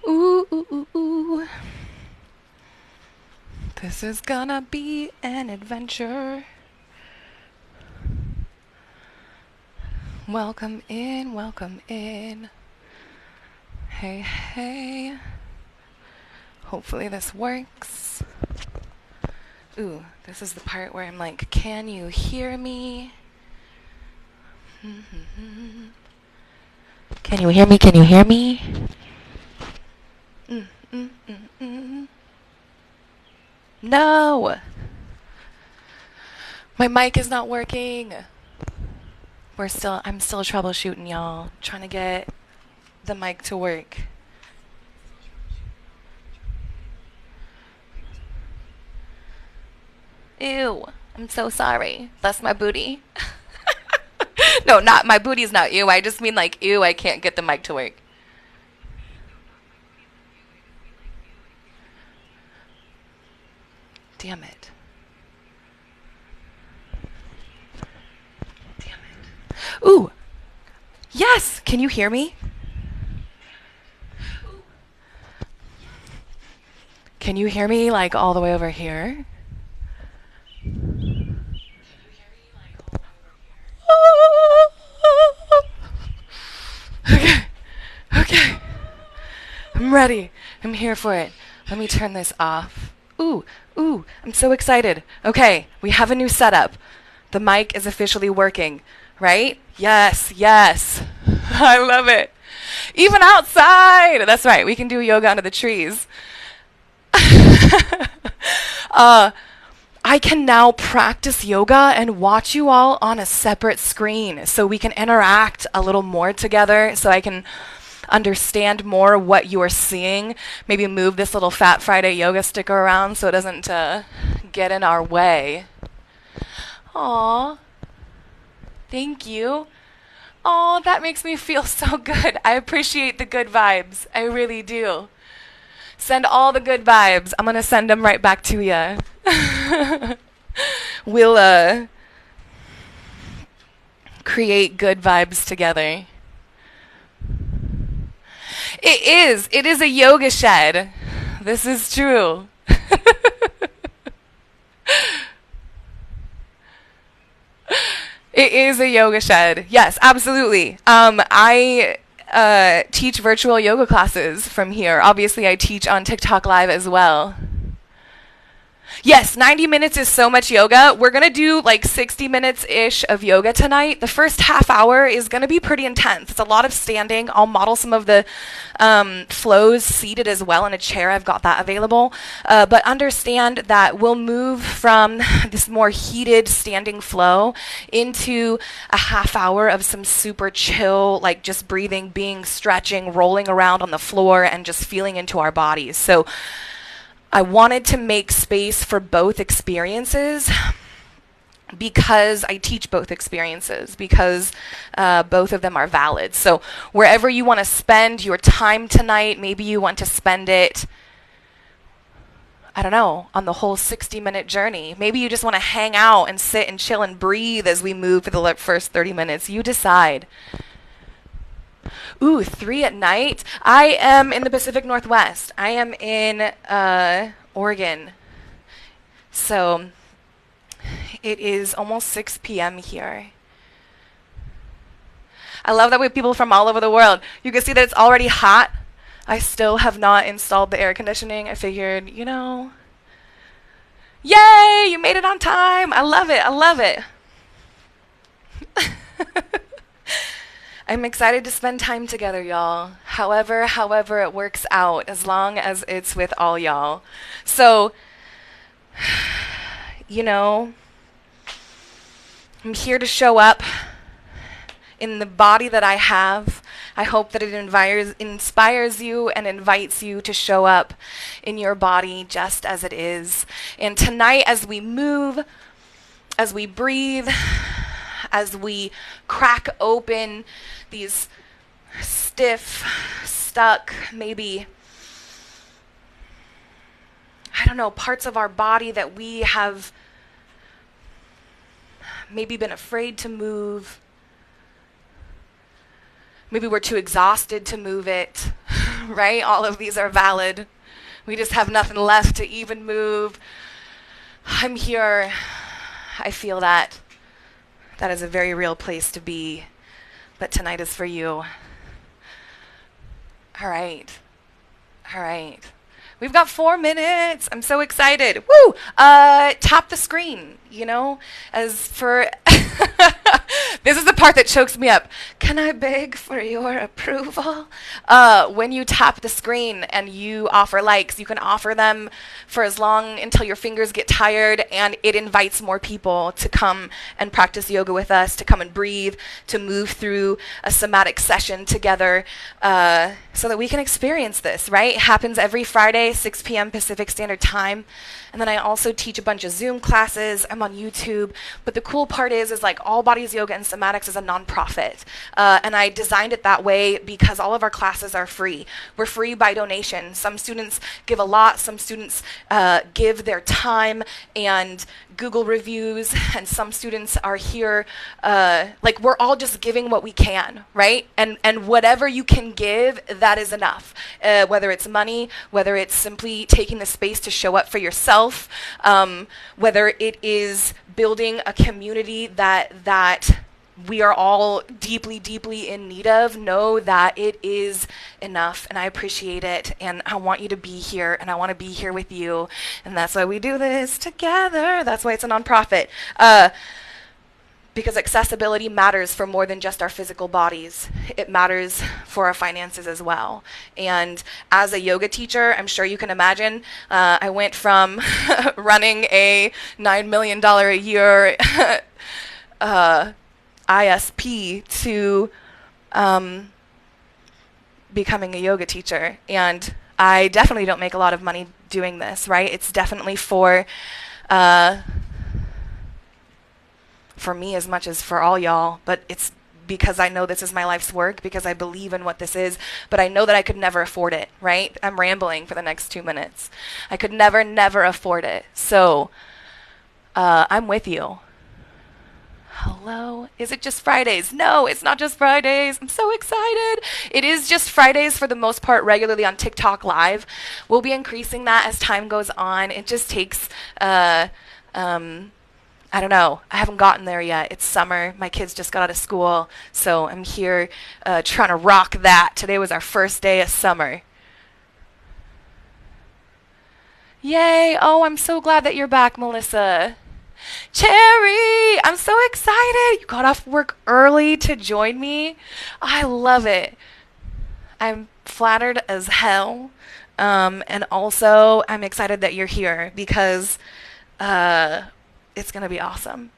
Ooh, ooh, ooh, ooh. This is gonna be an adventure. Welcome in, welcome in. Hey, hey. Hopefully this works. Ooh, this is the part where I'm like, can you hear me? Can you hear me? Can you hear me? Mm, mm, mm, mm. No! My mic is not working. I'm still troubleshooting, y'all. Trying to get the mic to work. Ew, I'm so sorry. That's my booty. No, not my booty's not ew. I just mean like, ew, I can't get the mic to work. Damn it. Damn it. Ooh, yes! Can you hear me? Can you hear me like all the way over here? Okay. Okay. I'm ready. I'm here for it. Let me turn this off. Ooh, ooh, I'm so excited. Okay, we have a new setup. The mic is officially working, right? Yes, yes. I love it. Even outside. That's right. We can do yoga under the trees. uh, I can now practice yoga and watch you all on a separate screen so we can interact a little more together, so I can understand more what you are seeing. Maybe move this little Fat Friday yoga sticker around so it doesn't get in our way. Aw, thank you. Oh, that makes me feel so good. I appreciate the good vibes. I really do. Send all the good vibes. I'm gonna send them right back to you. We'll create good vibes together. It is. It is a yoga shed. This is true. It is a yoga shed. Yes, absolutely. I teach virtual yoga classes from here. Obviously, I teach on TikTok Live as well. Yes, 90 minutes is so much yoga. We're going to do like 60 minutes ish of yoga tonight. The first half hour is going to be pretty intense. It's a lot of standing. I'll model some of the flows seated as well in a chair. I've got that available. But understand that we'll move from this more heated standing flow into a half hour of some super chill, like just breathing, being, stretching, rolling around on the floor, and just feeling into our bodies. So I wanted to make space for both experiences because I teach both experiences, because both of them are valid. So wherever you want to spend your time tonight, maybe you want to spend it, I don't know, on the whole 60-minute journey. Maybe you just want to hang out and sit and chill and breathe as we move for the first 30 minutes. You decide. Ooh, 3 at night. I am in the Pacific Northwest. I am in Oregon. So it is almost 6 p.m. here. I love that we have people from all over the world. You can see that it's already hot. I still have not installed the air conditioning. I figured, yay, you made it on time. I love it. I love it. I'm excited to spend time together, y'all. However it works out, as long as it's with all y'all. So, I'm here to show up in the body that I have. I hope that it inspires you and invites you to show up in your body just as it is. And tonight, as we move, as we breathe, as we crack open these stiff, stuck, maybe, I don't know, parts of our body that we have maybe been afraid to move. Maybe we're too exhausted to move it. right? All of these are valid. We just have nothing left to even move. I'm here. I feel that. That is a very real place to be. But tonight is for you. All right. All right. We've got 4 minutes. I'm so excited. Woo! Tap the screen, as for... This is the part that chokes me up. Can I beg for your approval? When you tap the screen and you offer likes, you can offer them for as long until your fingers get tired, and it invites more people to come and practice yoga with us, to come and breathe, to move through a somatic session together, so that we can experience this, right? It happens every Friday, 6 p.m. Pacific Standard Time. And then I also teach a bunch of Zoom classes. I'm on YouTube. But the cool part is like All Bodies Yoga and Somatics is a nonprofit. And I designed it that way because all of our classes are free. We're free by donation. Some students give a lot. Some students give their time and Google reviews, and some students are here, like we're all just giving what we can, right? And whatever you can give, that is enough. Whether it's money, whether it's simply taking the space to show up for yourself, whether it is building a community that we are all deeply, deeply in need of, know that it is enough, and I appreciate it, and I want you to be here, and I want to be here with you, and that's why we do this together. That's why it's a nonprofit, because accessibility matters for more than just our physical bodies. It matters for our finances as well. And as a yoga teacher, I'm sure you can imagine, I went from running a $9 million a year ISP to becoming a yoga teacher. And I definitely don't make a lot of money doing this, right? It's definitely for me as much as for all y'all, but it's because I know this is my life's work, because I believe in what this is, but I know that I could never afford it, right? I'm rambling for the next 2 minutes. I could never afford it. So I'm with you. Hello? Is it just Fridays? No, it's not just Fridays. I'm so excited. It is just Fridays for the most part, regularly on TikTok Live. We'll be increasing that as time goes on. It just takes, I don't know. I haven't gotten there yet. It's summer. My kids just got out of school, so I'm here trying to rock that. Today was our first day of summer. Yay. Oh, I'm so glad that you're back, Melissa. Cherry, I'm so excited. You got off work early to join me. I love it. I'm flattered as hell. And also, I'm excited that you're here because it's going to be awesome.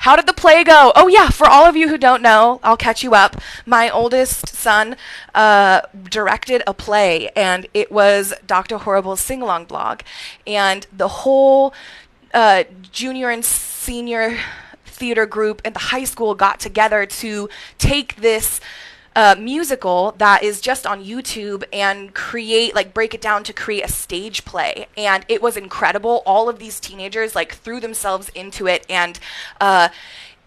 How did the play go? Oh yeah, for all of you who don't know, I'll catch you up. My oldest son directed a play, and it was Dr. Horrible's sing-along blog. And the whole junior and senior theater group in the high school got together to take this musical that is just on YouTube and break it down to create a stage play. And it was incredible. All of these teenagers threw themselves into it, and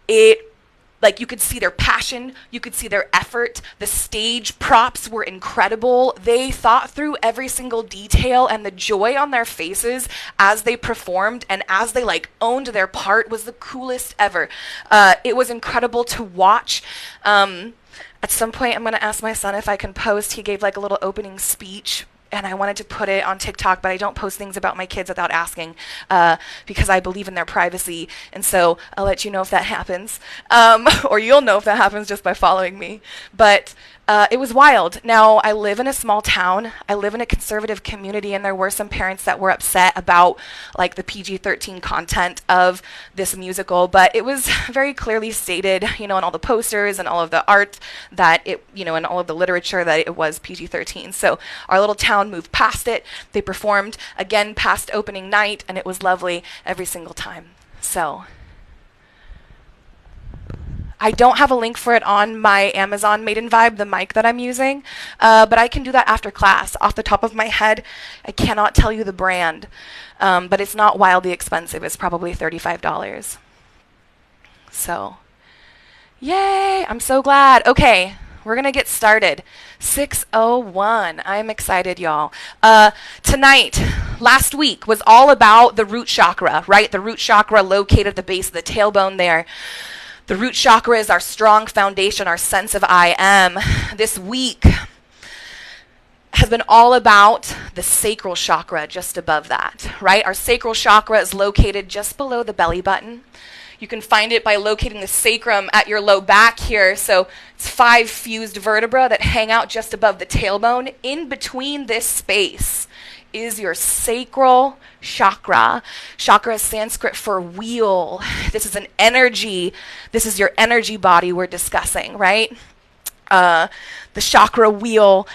you could see their passion, you could see their effort. The stage props were incredible. They thought through every single detail, and the joy on their faces as they performed and as they owned their part was the coolest ever. It was incredible to watch. At some point, I'm going to ask my son if I can post. He gave a little opening speech, and I wanted to put it on TikTok, but I don't post things about my kids without asking because I believe in their privacy. And so I'll let you know if that happens, or you'll know if that happens just by following me. But it was wild. Now, I live in a small town. I live in a conservative community, and there were some parents that were upset about the PG-13 content of this musical, but it was very clearly stated, in all the posters and all of the art that it, and all of the literature that it was PG-13. So our little town moved past it. They performed again past opening night, and it was lovely every single time. So I don't have a link for it on my Amazon Maiden Vibe, the mic that I'm using, but I can do that after class. Off the top of my head, I cannot tell you the brand, but it's not wildly expensive. It's probably $35. So, yay, I'm so glad. Okay, We're going to get started. 6:01. I'm excited, y'all. Tonight, last week was all about the root chakra, right? The root chakra located at the base of the tailbone there. The root chakra is our strong foundation, our sense of I am. This week has been all about the sacral chakra just above that, right? Our sacral chakra is located just below the belly button. You can find it by locating the sacrum at your low back here. So it's 5 fused vertebrae that hang out just above the tailbone. In between this space is your sacral chakra. Chakra is Sanskrit for wheel. This is an energy. This is your energy body we're discussing, right? The chakra wheel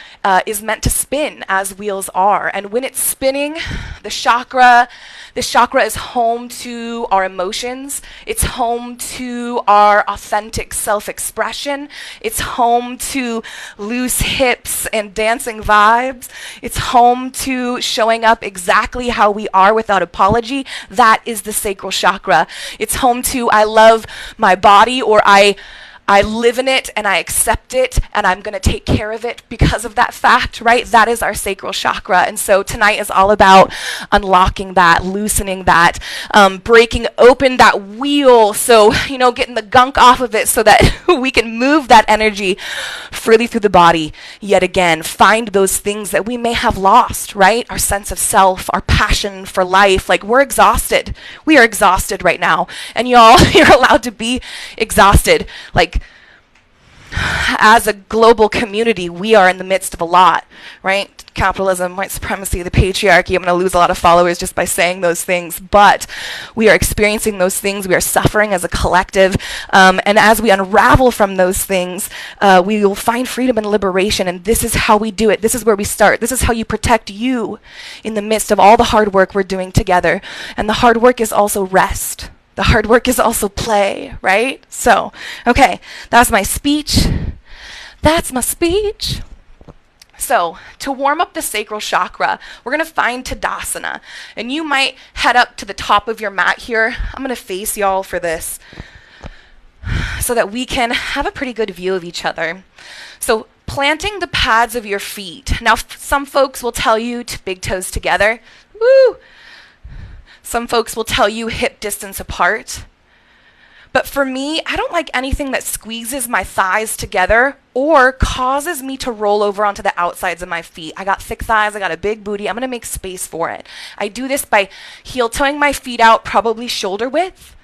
is meant to spin as wheels are. And when it's spinning, this chakra is home to our emotions. It's home to our authentic self-expression. It's home to loose hips and dancing vibes. It's home to showing up exactly how we are without apology. That is the sacral chakra. It's home to I love my body, or I live in it and I accept it and I'm going to take care of it because of that fact, right? That is our sacral chakra. And so tonight is all about unlocking that, loosening that, breaking open that wheel. So, getting the gunk off of it so that we can move that energy freely through the body. Yet again, find those things that we may have lost, right? Our sense of self, our passion for life. Like, we're exhausted. We are exhausted right now. And y'all, you're allowed to be exhausted. Like, as a global community, we are in the midst of a lot, right? Capitalism, white supremacy, the patriarchy. I'm going to lose a lot of followers just by saying those things, but we are experiencing those things. We are suffering as a collective, and as we unravel from those things, we will find freedom and liberation, and this is how we do it. This is where we start. This is how you protect you in the midst of all the hard work we're doing together, and the hard work is also rest. The hard work is also play, right? So, okay, that's my speech. That's my speech. So, to warm up the sacral chakra, we're going to find Tadasana. And you might head up to the top of your mat here. I'm going to face y'all for this so that we can have a pretty good view of each other. So, planting the pads of your feet. Now, some folks will tell you to big toes together. Woo! Some folks will tell you hip distance apart. But for me, I don't like anything that squeezes my thighs together or causes me to roll over onto the outsides of my feet. I got thick thighs, I got a big booty, I'm going to make space for it. I do this by heel toeing my feet out, probably shoulder width.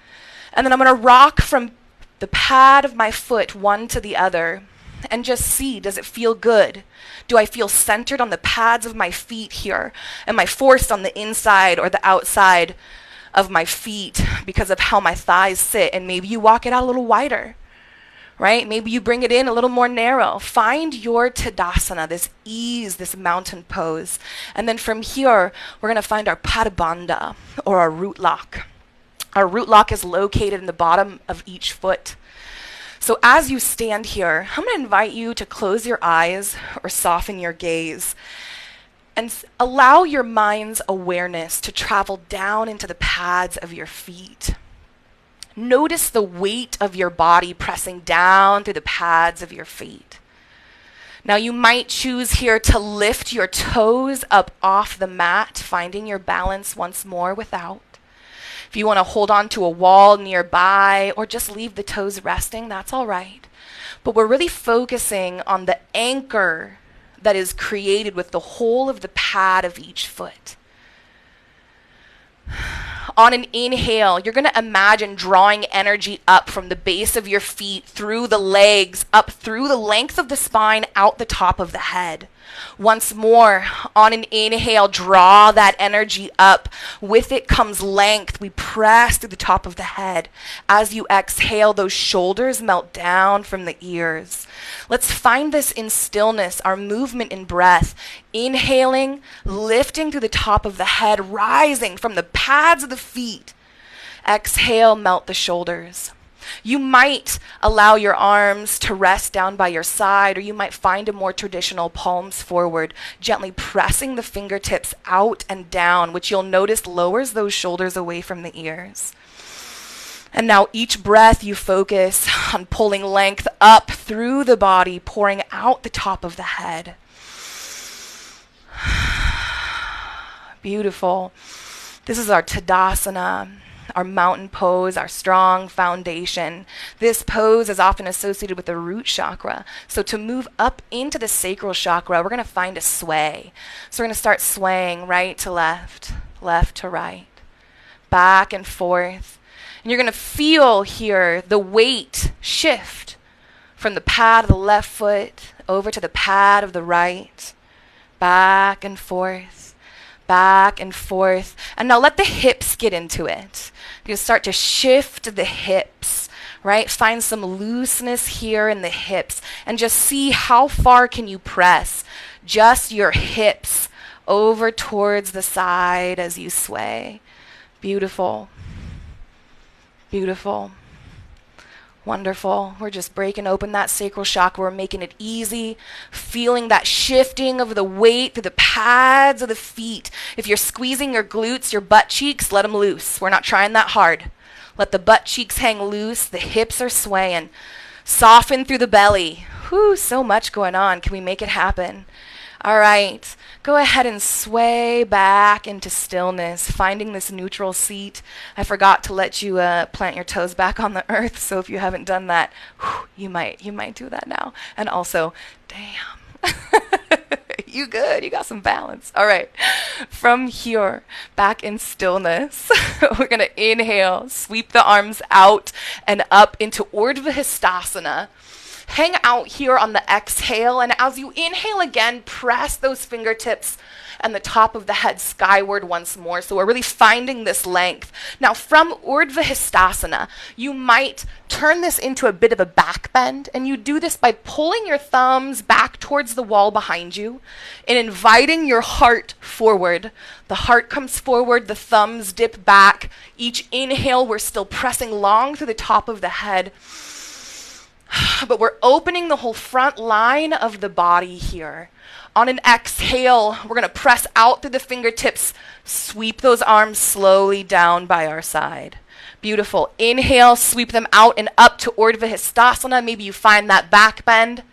And then I'm going to rock from the pad of my foot one to the other and just see, does it feel good? Do I feel centered on the pads of my feet here? Am I forced on the inside or the outside of my feet because of how my thighs sit? And maybe you walk it out a little wider, right? Maybe you bring it in a little more narrow. Find your Tadasana, this ease, this mountain pose. And then from here, we're going to find our Padabandha, or our root lock. Our root lock is located in the bottom of each foot. So as you stand here, I'm going to invite you to close your eyes or soften your gaze and allow your mind's awareness to travel down into the pads of your feet. Notice the weight of your body pressing down through the pads of your feet. Now you might choose here to lift your toes up off the mat, finding your balance once more without. If you want to hold on to a wall nearby or just leave the toes resting, that's all right. But we're really focusing on the anchor that is created with the whole of the pad of each foot. On an inhale, you're going to imagine drawing energy up from the base of your feet, through the legs, up through the length of the spine, out the top of the head. Once more, on an inhale, draw that energy up. With it comes length. We press through the top of the head. As you exhale, those shoulders melt down from the ears. Let's find this in stillness, our movement in breath. Inhaling, lifting through the top of the head, rising from the pads of the feet. Exhale, melt the shoulders. You might allow your arms to rest down by your side, or you might find a more traditional palms forward, gently pressing the fingertips out and down, which you'll notice lowers those shoulders away from the ears. And now each breath you focus on pulling length up through the body, pouring out the top of the head. Beautiful. This is our Tadasana, our mountain pose, our strong foundation. This pose is often associated with the root chakra. So to move up into the sacral chakra, we're going to find a sway. So we're going to start swaying right to left, left to right, back and forth. And you're going to feel here the weight shift from the pad of the left foot over to the pad of the right, back and forth, back and forth. And now let the hips get into it. You start to shift the hips, right? Find some looseness here in the hips and just see how far can you press just your hips over towards the side as you sway. Beautiful. Beautiful. Wonderful. We're just breaking open that sacral chakra. We're making it easy, feeling that shifting of the weight through the pads of the feet. If you're squeezing your glutes, your butt cheeks, let them loose. We're not trying that hard. Let the butt cheeks hang loose. The hips are swaying. Soften through the belly. Whew, so much going on. Can we make it happen? All right. Go ahead and sway back into stillness, finding this neutral seat. I forgot to let you plant your toes back on the earth, so if you haven't done that, you might do that now. And also, damn, you good, you got some balance. All right, from here, back in stillness, we're gonna inhale, sweep the arms out and up into Urdhva Hastasana. Hang out here on the exhale, and as you inhale again, press those fingertips and the top of the head skyward once more. So we're really finding this length. Now from Urdhva Hastasana, you might turn this into a bit of a back bend, and you do this by pulling your thumbs back towards the wall behind you and inviting your heart forward. The heart comes forward, the thumbs dip back. Each inhale, we're still pressing long through the top of the head. But we're opening the whole front line of the body here. On an exhale, we're going to press out through the fingertips, sweep those arms slowly down by our side. Beautiful. Inhale, sweep them out and up to Urdhva Hastasana. Maybe you find that back bend.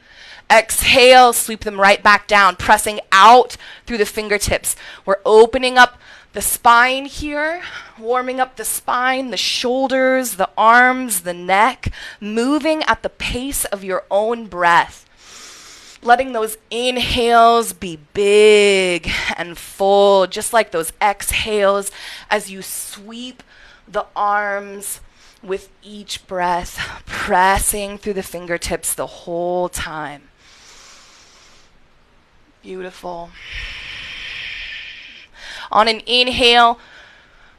Exhale, sweep them right back down, pressing out through the fingertips. We're opening up the spine here, warming up the spine, the shoulders, the arms, the neck, moving at the pace of your own breath. Letting those inhales be big and full, just like those exhales as you sweep the arms with each breath, pressing through the fingertips the whole time. Beautiful. On an inhale,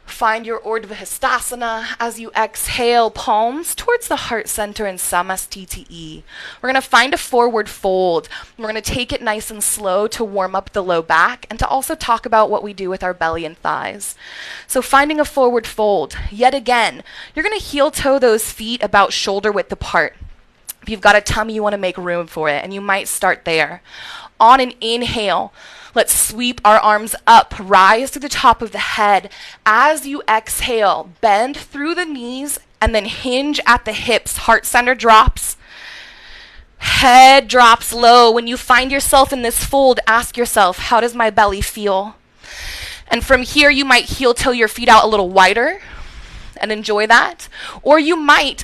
find your Urdhva Hastasana. As you exhale, palms towards the heart center in Samastiti. We're going to find a forward fold. We're going to take it nice and slow to warm up the low back and to also talk about what we do with our belly and thighs. So finding a forward fold. Yet again, you're going to heel toe those feet about shoulder width apart. If you've got a tummy, you want to make room for it, and you might start there. On an inhale, let's sweep our arms up, rise to the top of the head. As you exhale, bend through the knees and then hinge at the hips. Heart center drops. Head drops low. When you find yourself in this fold, ask yourself, how does my belly feel? And from here, you might heel toe your feet out a little wider and enjoy that. Or you might,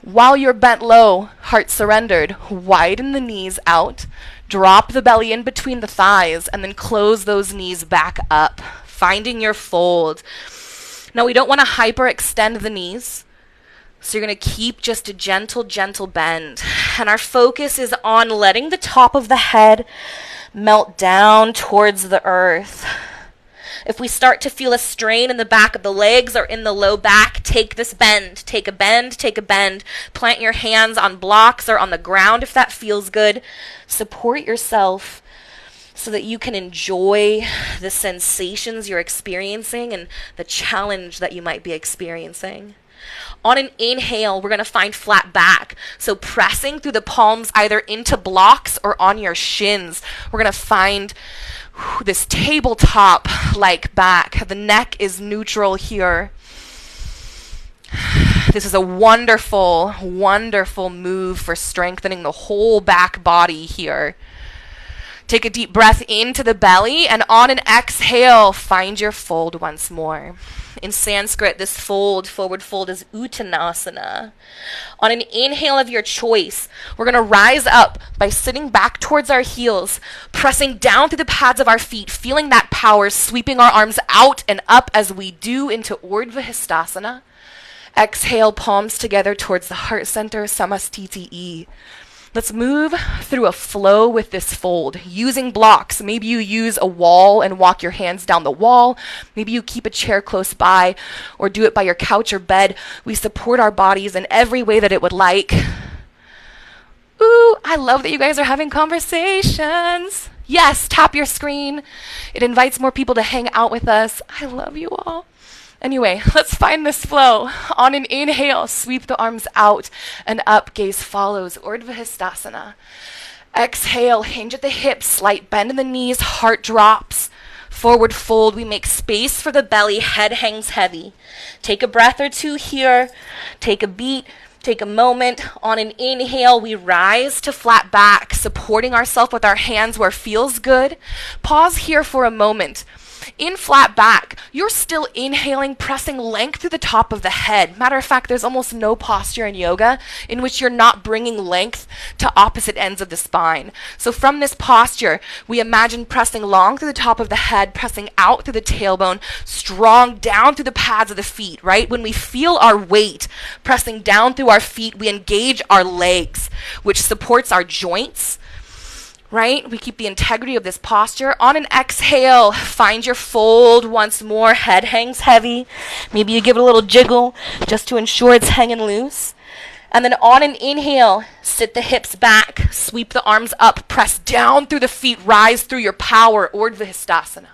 while you're bent low, heart surrendered, widen the knees out. Drop the belly in between the thighs and then close those knees back up, finding your fold. Now we don't want to hyperextend the knees, so you're going to keep just a gentle, gentle bend. And our focus is on letting the top of the head melt down towards the earth. If we start to feel a strain in the back of the legs or in the low back, take this bend. Take a bend, take a bend. Plant your hands on blocks or on the ground if that feels good. Support yourself so that you can enjoy the sensations you're experiencing and the challenge that you might be experiencing. On an inhale, we're going to find flat back. So pressing through the palms either into blocks or on your shins. We're going to find this tabletop-like back. The neck is neutral here. This is a wonderful, wonderful move for strengthening the whole back body here. Take a deep breath into the belly, and on an exhale, find your fold once more. In Sanskrit, this fold, forward fold, is Uttanasana. On an inhale of your choice, we're going to rise up by sitting back towards our heels, pressing down through the pads of our feet, feeling that power, sweeping our arms out and up as we do into Urdhva Hastasana. Exhale, palms together towards the heart center, Samastiti. Let's move through a flow with this fold, using blocks. Maybe you use a wall and walk your hands down the wall. Maybe you keep a chair close by or do it by your couch or bed. We support our bodies in every way that it would like. Ooh, I love that you guys are having conversations. Yes, tap your screen. It invites more people to hang out with us. I love you all. Anyway, let's find this flow. On an inhale, sweep the arms out and up, gaze follows, Urdhva Hastasana. Exhale, hinge at the hips, slight bend in the knees, heart drops. Forward fold, we make space for the belly, head hangs heavy. Take a breath or two here, take a beat, take a moment. On an inhale, we rise to flat back, supporting ourselves with our hands where feels good. Pause here for a moment. In flat back, you're still inhaling, pressing length through the top of the head. Matter of fact, there's almost no posture in yoga in which you're not bringing length to opposite ends of the spine. So from this posture, we imagine pressing long through the top of the head, pressing out through the tailbone, strong down through the pads of the feet, right? When we feel our weight pressing down through our feet, we engage our legs, which supports our joints. Right? We keep the integrity of this posture. On an exhale, find your fold once more. Head hangs heavy. Maybe you give it a little jiggle just to ensure it's hanging loose. And then on an inhale, sit the hips back, sweep the arms up, press down through the feet, rise through your power, Urdhva Hastasana.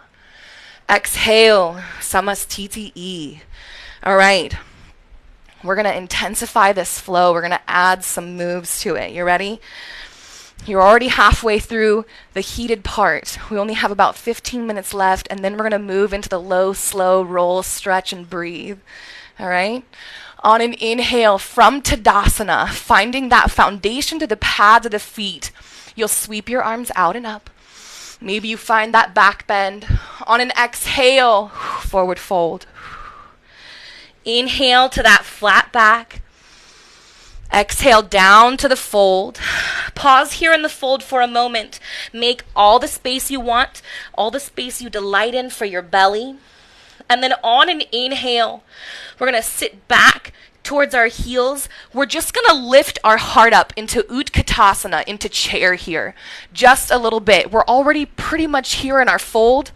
Exhale, Samastiti. All right. We're going to intensify this flow. We're going to add some moves to it. You ready? You're already halfway through the heated part. We only have about 15 minutes left, and then we're going to move into the low, slow roll, stretch, and breathe. All right? On an inhale from Tadasana, finding that foundation to the pads of the feet, you'll sweep your arms out and up. Maybe you find that back bend. On an exhale, forward fold. Inhale to that flat back. Exhale down to the fold. Pause here in the fold for a moment. Make all the space you want, all the space you delight in for your belly. And then on an inhale, we're going to sit back towards our heels. We're just going to lift our heart up into Utkatasana, into chair here. Just a little bit. We're already pretty much here in our fold.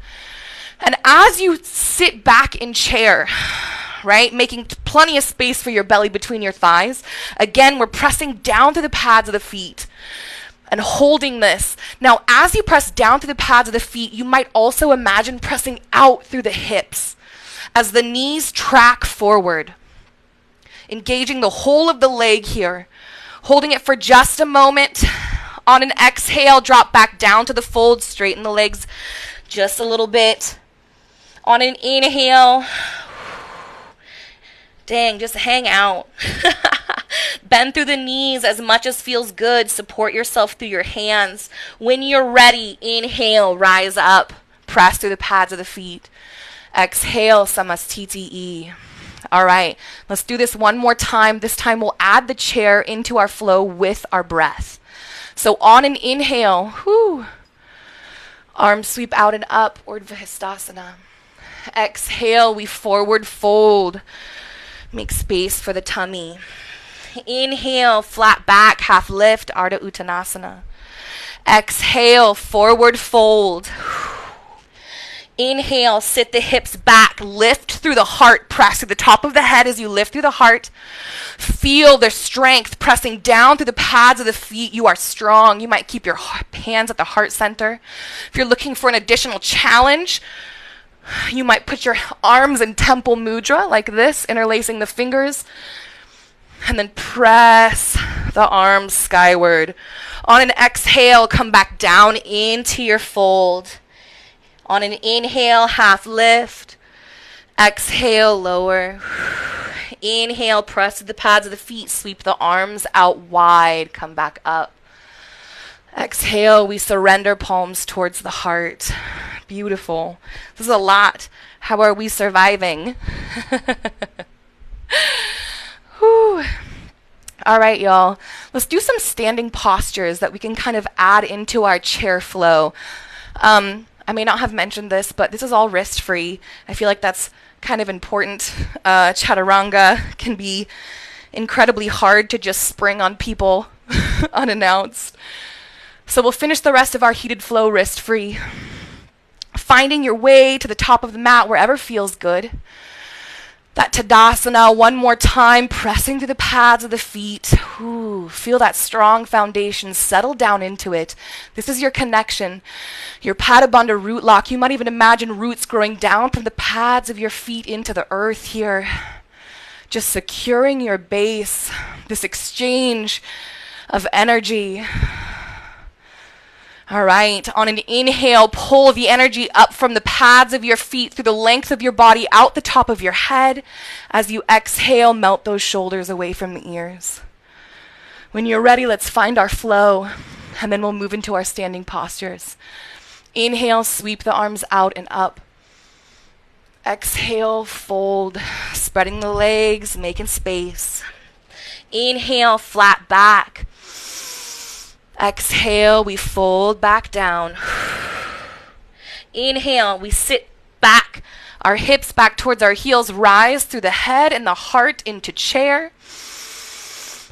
And as you sit back in chair, right? Making plenty of space for your belly between your thighs. Again, we're pressing down through the pads of the feet and holding this. Now, as you press down through the pads of the feet, you might also imagine pressing out through the hips as the knees track forward. Engaging the whole of the leg here. Holding it for just a moment. On an exhale, drop back down to the fold, straighten the legs just a little bit. On an inhale, dang, just hang out. Bend through the knees as much as feels good. Support yourself through your hands. When you're ready, inhale, rise up. Press through the pads of the feet. Exhale, Samastiti. All right, let's do this one more time. This time we'll add the chair into our flow with our breath. So on an inhale, arms sweep out and up, Urdhva Hastasana. Exhale, we forward fold. Make space for the tummy. Inhale, flat back, half lift, Ardha Uttanasana. Exhale, forward fold. Inhale, sit the hips back, lift through the heart, press to the top of the head as you lift through the heart. Feel the strength pressing down through the pads of the feet. You are strong. You might keep your hands at the heart center. If you're looking for an additional challenge, you might put your arms in temple mudra like this, interlacing the fingers, and then press the arms skyward. On an exhale, come back down into your fold. On an inhale, half lift. Exhale, lower. inhale, press to the pads of the feet, sweep the arms out wide, come back up. Exhale, we surrender palms towards the heart. Beautiful. This is a lot. How are we surviving? Whew. All right, y'all. Let's do some standing postures that we can kind of add into our chair flow. I may not have mentioned this, but this is all wrist-free. I feel like that's kind of important. Chaturanga can be incredibly hard to just spring on people unannounced. So we'll finish the rest of our heated flow wrist-free. Finding your way to the top of the mat wherever feels good. That Tadasana, one more time, pressing to the pads of the feet. Ooh, feel that strong foundation, settle down into it. This is your connection, your Pada Bandha root lock. You might even imagine roots growing down from the pads of your feet into the earth here. Just securing your base, this exchange of energy. All right, on an inhale, pull the energy up from the pads of your feet through the length of your body, out the top of your head. As you exhale, melt those shoulders away from the ears. When you're ready, let's find our flow, and then we'll move into our standing postures. Inhale, sweep the arms out and up. Exhale, fold, spreading the legs, making space. Inhale, flat back. Exhale, we fold back down. Inhale, we sit back, our hips back towards our heels, rise through the head and the heart into chair.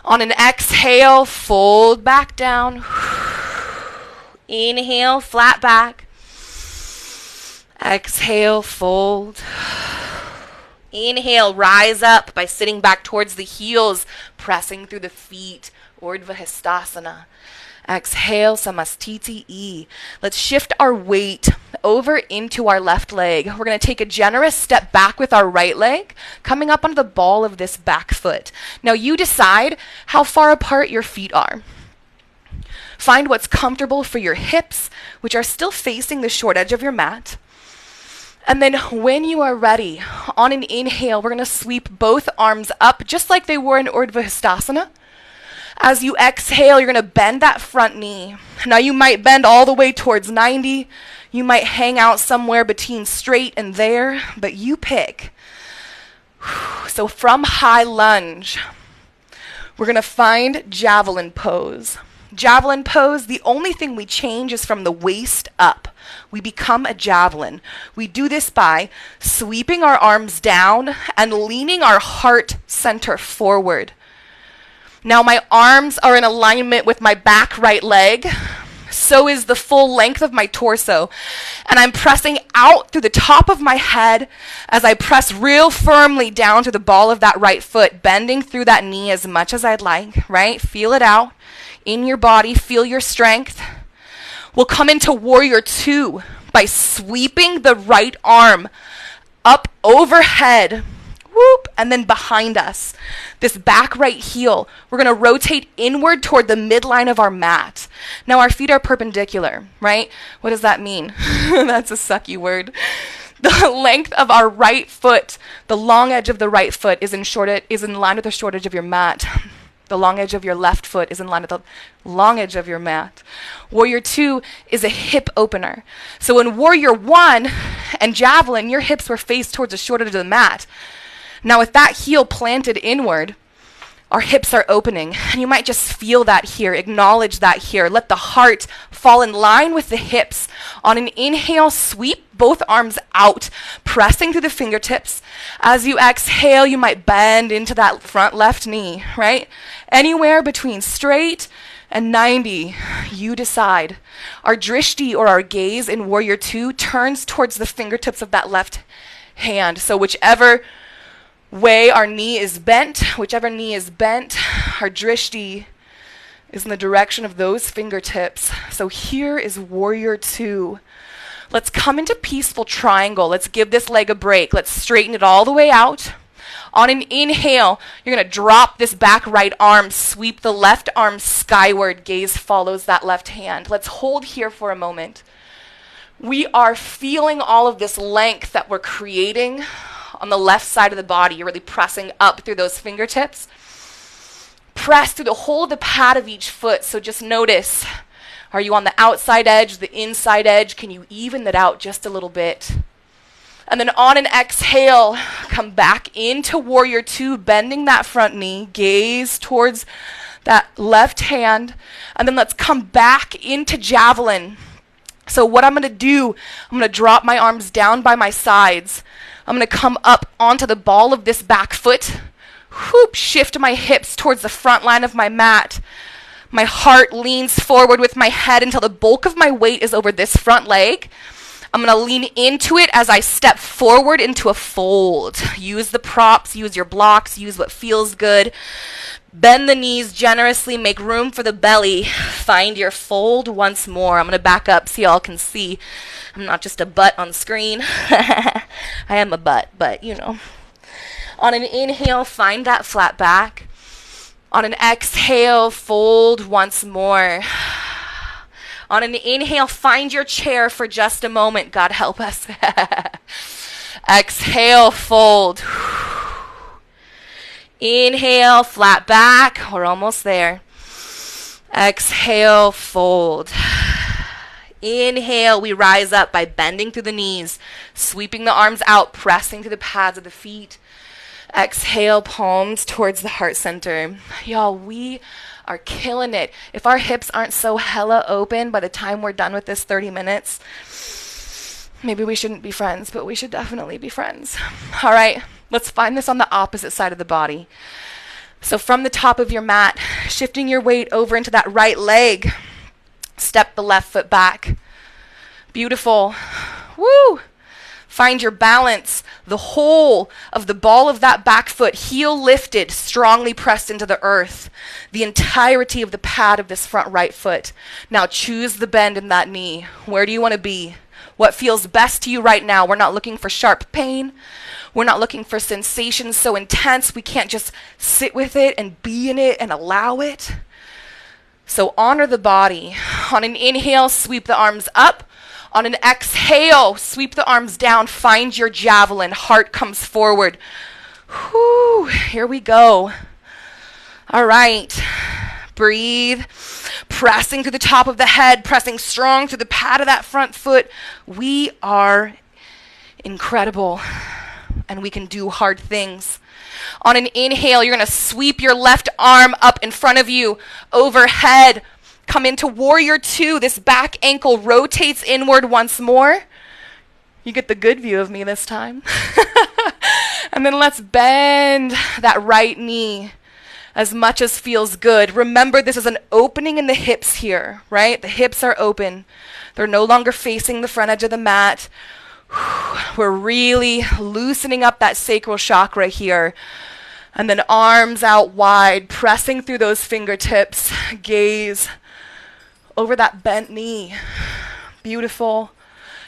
On an exhale, fold back down. Inhale, flat back. Exhale, fold. Inhale, rise up by sitting back towards the heels, pressing through the feet, Urdhva Hastasana. Exhale, Samastiti. Let's shift our weight over into our left leg. We're going to take a generous step back with our right leg, coming up onto the ball of this back foot. Now you decide how far apart your feet are. Find what's comfortable for your hips, which are still facing the short edge of your mat. And then when you are ready, on an inhale, we're going to sweep both arms up just like they were in Urdhva Hastasana. As you exhale, you're going to bend that front knee. Now you might bend all the way towards 90. You might hang out somewhere between straight and there, but you pick. So from high lunge, we're going to find javelin pose. Javelin pose, the only thing we change is from the waist up. We become a javelin. We do this by sweeping our arms down and leaning our heart center forward. Now my arms are in alignment with my back right leg. So is the full length of my torso. And I'm pressing out through the top of my head as I press real firmly down to the ball of that right foot, bending through that knee as much as I'd like, right? Feel it out in your body. Feel your strength. We'll come into Warrior Two by sweeping the right arm up overhead. Whoop, and then behind us, this back right heel, we're going to rotate inward toward the midline of our mat. Now our feet are perpendicular, right? What does that mean? That's a sucky word. The length of our right foot, the long edge of the right foot is in line with the short edge of your mat. The long edge of your left foot is in line with the long edge of your mat. Warrior Two is a hip opener. So in Warrior One and Javelin, your hips were faced towards the short edge of the mat. Now with that heel planted inward, our hips are opening. And you might just feel that here, acknowledge that here. Let the heart fall in line with the hips. On an inhale, sweep both arms out, pressing through the fingertips. As you exhale, you might bend into that front left knee, right? Anywhere between straight and 90, you decide. Our drishti, or our gaze in Warrior Two, turns towards the fingertips of that left hand. So whichever way our knee is bent, our drishti is in the direction of those fingertips. So here is Warrior Two. Let's come into peaceful triangle. Let's give this leg a break. Let's straighten it all the way out. On an inhale, you're going to drop this back right arm, sweep the left arm skyward, gaze follows that left hand. Let's hold here for a moment. We are feeling all of this length that we're creating on the left side of the body. You're really pressing up through those fingertips. Press through the whole of the pad of each foot. So just notice, are you on the outside edge, the inside edge? Can you even that out just a little bit? And then on an exhale, come back into warrior two, bending that front knee, gaze towards that left hand, and then let's come back into javelin. So what I'm going to do, I'm going to drop my arms down by my sides. I'm going to come up onto the ball of this back foot, whoop, shift my hips towards the front line of my mat. My heart leans forward with my head until the bulk of my weight is over this front leg. I'm going to lean into it as I step forward into a fold. Use the props, use your blocks, use what feels good. Bend the knees generously, make room for the belly. Find your fold once more. I'm going to back up so y'all can see. I'm not just a butt on screen. I am a butt, but you know. On an inhale, find that flat back. On an exhale, fold once more. On an inhale, find your chair for just a moment. God help us. Exhale, fold. Inhale, flat back. We're almost there. Exhale, fold. Inhale, we rise up by bending through the knees, sweeping the arms out, pressing to the pads of the feet. Exhale, palms towards the heart center. Y'all, we are killing it. If our hips aren't so hella open by the time we're done with this 30 minutes, maybe we shouldn't be friends, but we should definitely be friends. All right, let's find this on the opposite side of the body. So from the top of your mat, shifting your weight over into that right leg, step the left foot back. Beautiful. Woo! Find your balance, the whole of the ball of that back foot, heel lifted, strongly pressed into the earth. The entirety of the pad of this front right foot. Now choose the bend in that knee. Where do you want to be? What feels best to you right now? We're not looking for sharp pain. We're not looking for sensations so intense we can't just sit with it and be in it and allow it. So honor the body. On an inhale, sweep the arms up. On an exhale, sweep the arms down, find your javelin, heart comes forward. Whew, here we go. All right, breathe, pressing to the top of the head, pressing strong to the pad of that front foot. We are incredible, and we can do hard things. On an inhale, you're going to sweep your left arm up in front of you, overhead. Come into warrior two. This back ankle rotates inward once more. You get the good view of me this time. And then let's bend that right knee as much as feels good. Remember, this is an opening in the hips here, right? The hips are open. They're no longer facing the front edge of the mat. We're really loosening up that sacral chakra here. And then arms out wide, pressing through those fingertips. Gaze over that bent knee. Beautiful.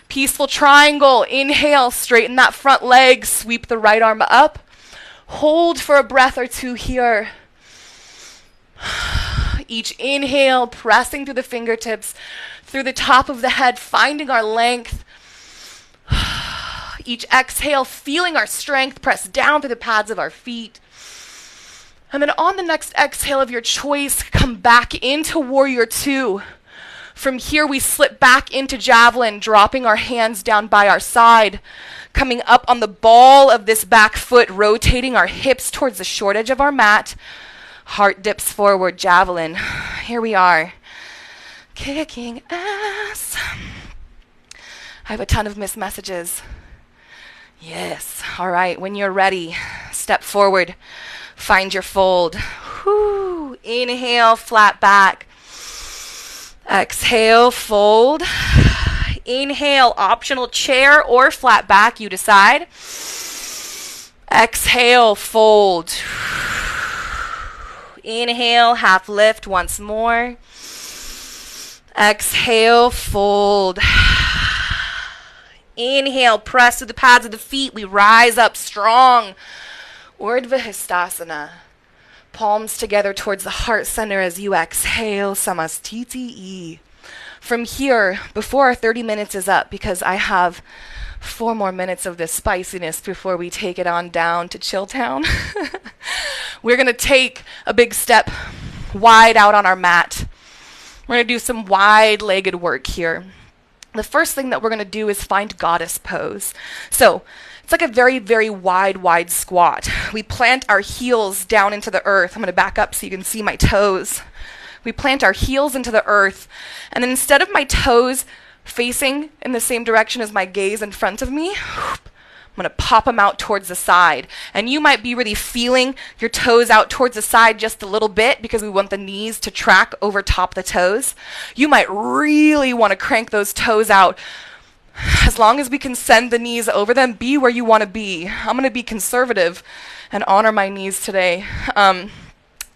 Peaceful triangle. Inhale, straighten that front leg, sweep the right arm up. Hold for a breath or two here. Each inhale, pressing through the fingertips, through the top of the head, finding our length. Each exhale, feeling our strength press down through the pads of our feet. And then on the next exhale of your choice, come back into warrior two. From here, we slip back into javelin, dropping our hands down by our side, coming up on the ball of this back foot, rotating our hips towards the short edge of our mat. Heart dips forward, javelin. Here we are, kicking ass. I have a ton of missed messages. Yes. All right, when you're ready, step forward. Find your fold. Whew. Inhale, flat back. Exhale, fold. Inhale, optional chair or flat back, you decide. Exhale, fold. Inhale, half lift once more. Exhale, fold. Inhale, press to the pads of the feet. We rise up strong. Urdhva Hastasana. Palms together towards the heart center as you exhale, Samastiti. From here, before our 30 minutes is up, because I have 4 more minutes of this spiciness before we take it on down to Chilltown, we're going to take a big step wide out on our mat. We're going to do some wide-legged work here. The first thing that we're going to do is find goddess pose. So it's like a very, very wide squat. We plant our heels down into the earth. I'm going to back up so you can see my toes. We plant our heels into the earth, and then instead of my toes facing in the same direction as my gaze in front of me, I'm going to pop them out towards the side. And you might be really feeling your toes out towards the side just a little bit because we want the knees to track over top the toes. You might really want to crank those toes out. As long as we can send the knees over them, be where you want to be. I'm going to be conservative and honor my knees today.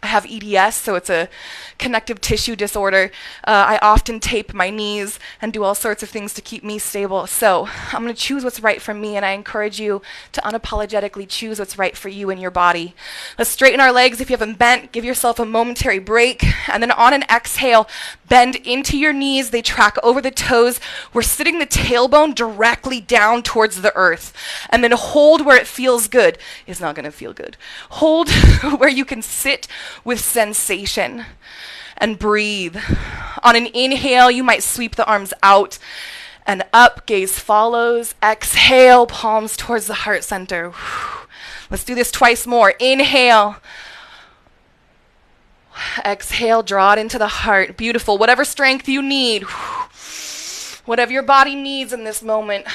I have EDS, so it's a connective tissue disorder. I often tape my knees and do all sorts of things to keep me stable. So I'm going to choose what's right for me, and I encourage you to unapologetically choose what's right for you and your body. Let's straighten our legs. If you haven't bent, give yourself a momentary break. And then on an exhale, bend into your knees. They track over the toes. We're sitting the tailbone directly down towards the earth. And then hold where it feels good. It's not going to feel good. Hold where you can sit with sensation and breathe. On an inhale, you might sweep the arms out and up, gaze follows. Exhale, palms towards the heart center. Let's do this twice more. Inhale. Exhale, draw it into the heart. Beautiful. Whatever strength you need, whatever your body needs in this moment,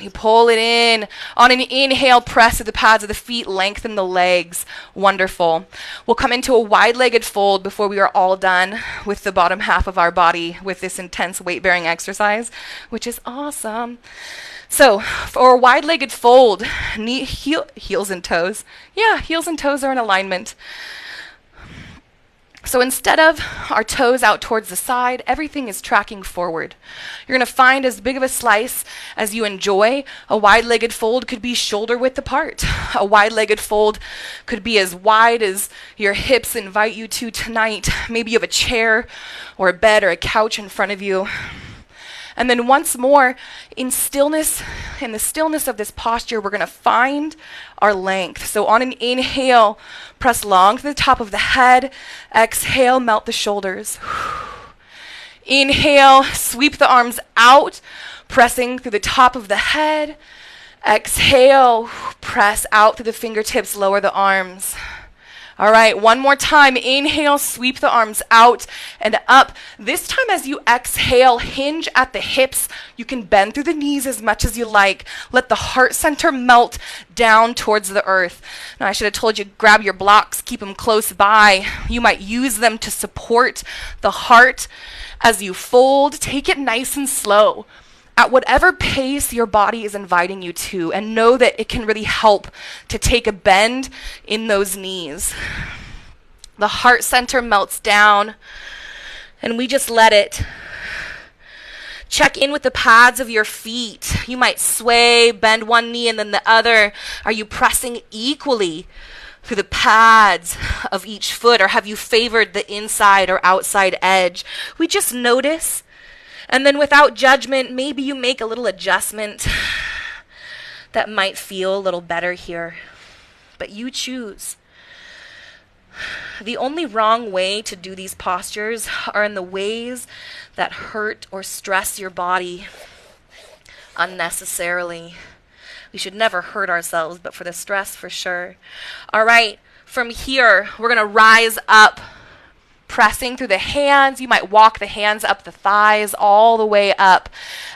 you pull it in. On an inhale, press to the pads of the feet, lengthen the legs. Wonderful. We'll come into a wide-legged fold before we are all done with the bottom half of our body with this intense weight-bearing exercise, which is awesome. So for a wide-legged fold, heels and toes. Yeah, heels and toes are in alignment. So instead of our toes out towards the side, everything is tracking forward. You're going to find as big of a slice as you enjoy. A wide-legged fold could be shoulder width apart. A wide-legged fold could be as wide as your hips invite you to tonight. Maybe you have a chair or a bed or a couch in front of you. And then once more, in the stillness of this posture, we're going to find our length. So on an inhale, press long to the top of the head. Exhale, melt the shoulders. Inhale, sweep the arms out, pressing through the top of the head. Exhale, press out through the fingertips, lower the arms. All right, one more time. Inhale, sweep the arms out and up. This time as you exhale, hinge at the hips. You can bend through the knees as much as you like. Let the heart center melt down towards the earth. Now, I should have told you, grab your blocks, keep them close by. You might use them to support the heart as you fold. Take it nice and slow, at whatever pace your body is inviting you to, and know that it can really help to take a bend in those knees. The heart center melts down, and we just let it. Check in with the pads of your feet. You might sway, bend one knee and then the other. Are you pressing equally through the pads of each foot, or have you favored the inside or outside edge? We just notice. And then without judgment, maybe you make a little adjustment that might feel a little better here. But you choose. The only wrong way to do these postures are in the ways that hurt or stress your body unnecessarily. We should never hurt ourselves, but for the stress, for sure. All right, from here, we're going to rise up, pressing through the hands. You might walk the hands up the thighs all the way up.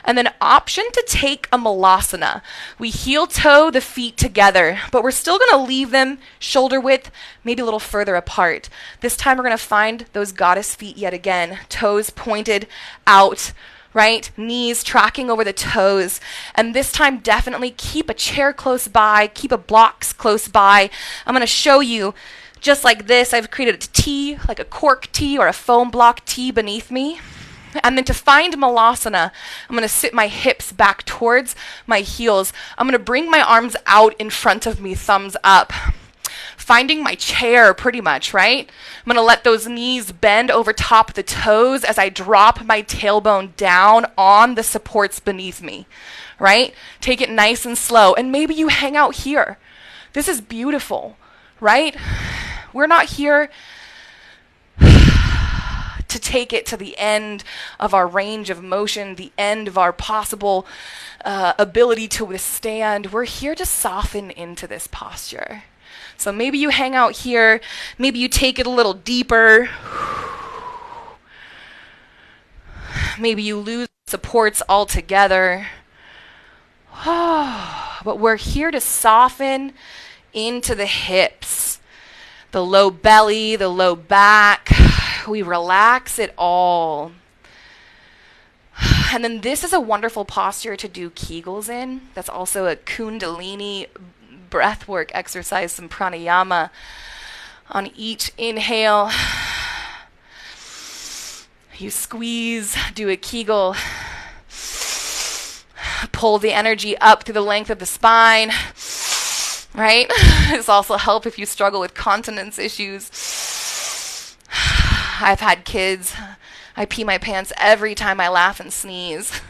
And then option to take a malasana. We heel toe the feet together, but we're still going to leave them shoulder width, maybe a little further apart. This time we're going to find those goddess feet yet again. Toes pointed out, right? Knees tracking over the toes. And this time definitely keep a chair close by, keep a blocks close by. I'm going to show you. Just like this, I've created a T, like a cork T or a foam block T beneath me. And then to find malasana, I'm going to sit my hips back towards my heels. I'm going to bring my arms out in front of me, thumbs up. finding my chair pretty much, right? I'm going to let those knees bend over top of the toes as I drop my tailbone down on the supports beneath me, right? Take it nice and slow. And maybe you hang out here. This is beautiful, right? We're not here to take it to the end of our range of motion, the end of our possible ability to withstand. We're here to soften into this posture. So maybe you hang out here, maybe you take it a little deeper. Maybe you lose supports altogether. But we're here to soften into the hips, the low belly, the low back. We relax it all. And then this is a wonderful posture to do Kegels in. That's also a Kundalini breathwork exercise, some pranayama on each inhale. You squeeze, do a Kegel. Pull the energy up through the length of the spine, right? This also helps if you struggle with continence issues. I've had kids. I pee my pants every time I laugh and sneeze.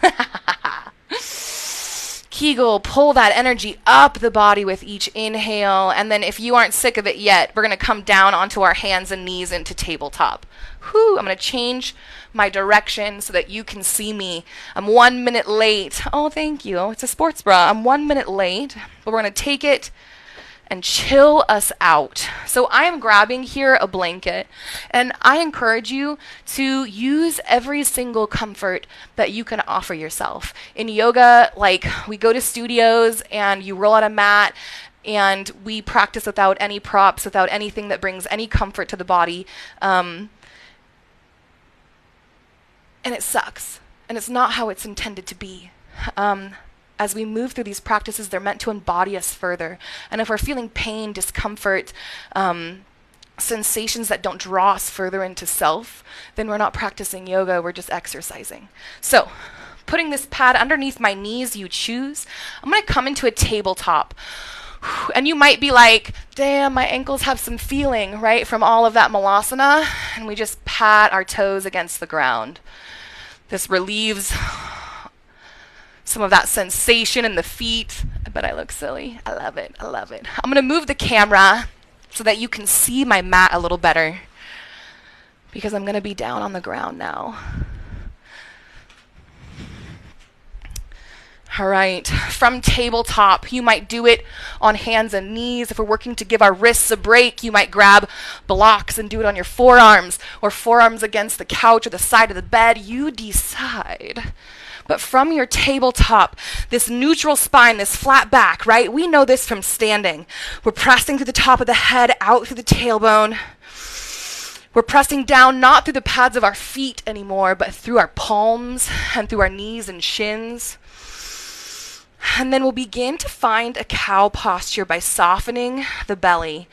Kegel, pull that energy up the body with each inhale. And then if you aren't sick of it yet, we're going to come down onto our hands and knees into tabletop. I'm going to change my direction so that you can see me. I'm 1 minute late. Oh, thank you. It's a sports bra. I'm 1 minute late, but we're going to take it and chill us out. So I am grabbing here a blanket, and I encourage you to use every single comfort that you can offer yourself. In yoga, like we go to studios and you roll out a mat and we practice without any props, without anything that brings any comfort to the body. And it sucks. And it's not how it's intended to be. As we move through these practices, they're meant to embody us further. And if we're feeling pain, discomfort, sensations that don't draw us further into self, then we're not practicing yoga, we're just exercising. So, putting this pad underneath my knees, you choose. I'm going to come into a tabletop. And you might be like, damn, my ankles have some feeling, right, from all of that malasana. And we just pat our toes against the ground. This relieves some of that sensation in the feet. I bet I look silly. I love it. I love it. I'm going to move the camera so that you can see my mat a little better, because I'm going to be down on the ground now. All right, from tabletop, you might do it on hands and knees. If we're working to give our wrists a break, you might grab blocks and do it on your forearms, or forearms against the couch or the side of the bed. You decide. But from your tabletop, this neutral spine, this flat back, right? We know this from standing. We're pressing through the top of the head, out through the tailbone. We're pressing down not through the pads of our feet anymore, but through our palms and through our knees and shins. And then we'll begin to find a cow posture by softening the belly.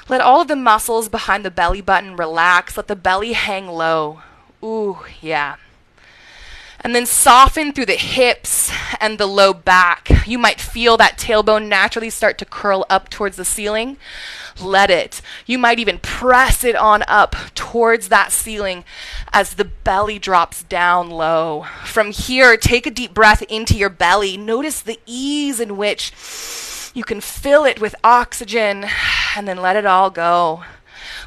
Let all of the muscles behind the belly button relax. Let the belly hang low. Ooh, yeah. And then soften through the hips and the low back. You might feel that tailbone naturally start to curl up towards the ceiling. Let it. You might even press it on up towards that ceiling as the belly drops down low. From here, take a deep breath into your belly. Notice the ease in which you can fill it with oxygen, and then let it all go.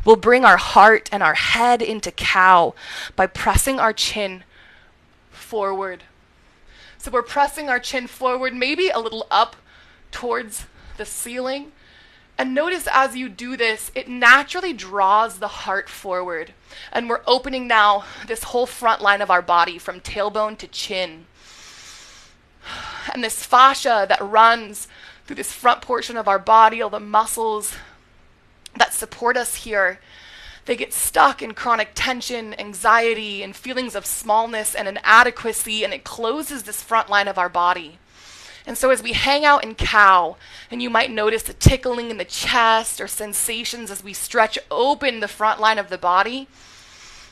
We'll bring our heart and our head into cow by pressing our chin forward. So we're pressing our chin forward, maybe a little up towards the ceiling. And notice as you do this, it naturally draws the heart forward. And we're opening now this whole front line of our body from tailbone to chin. And this fascia that runs through this front portion of our body, all the muscles that support us here, they get stuck in chronic tension, anxiety, and feelings of smallness and inadequacy, and it closes this front line of our body. And so as we hang out in cow, and you might notice a tickling in the chest or sensations as we stretch open the front line of the body,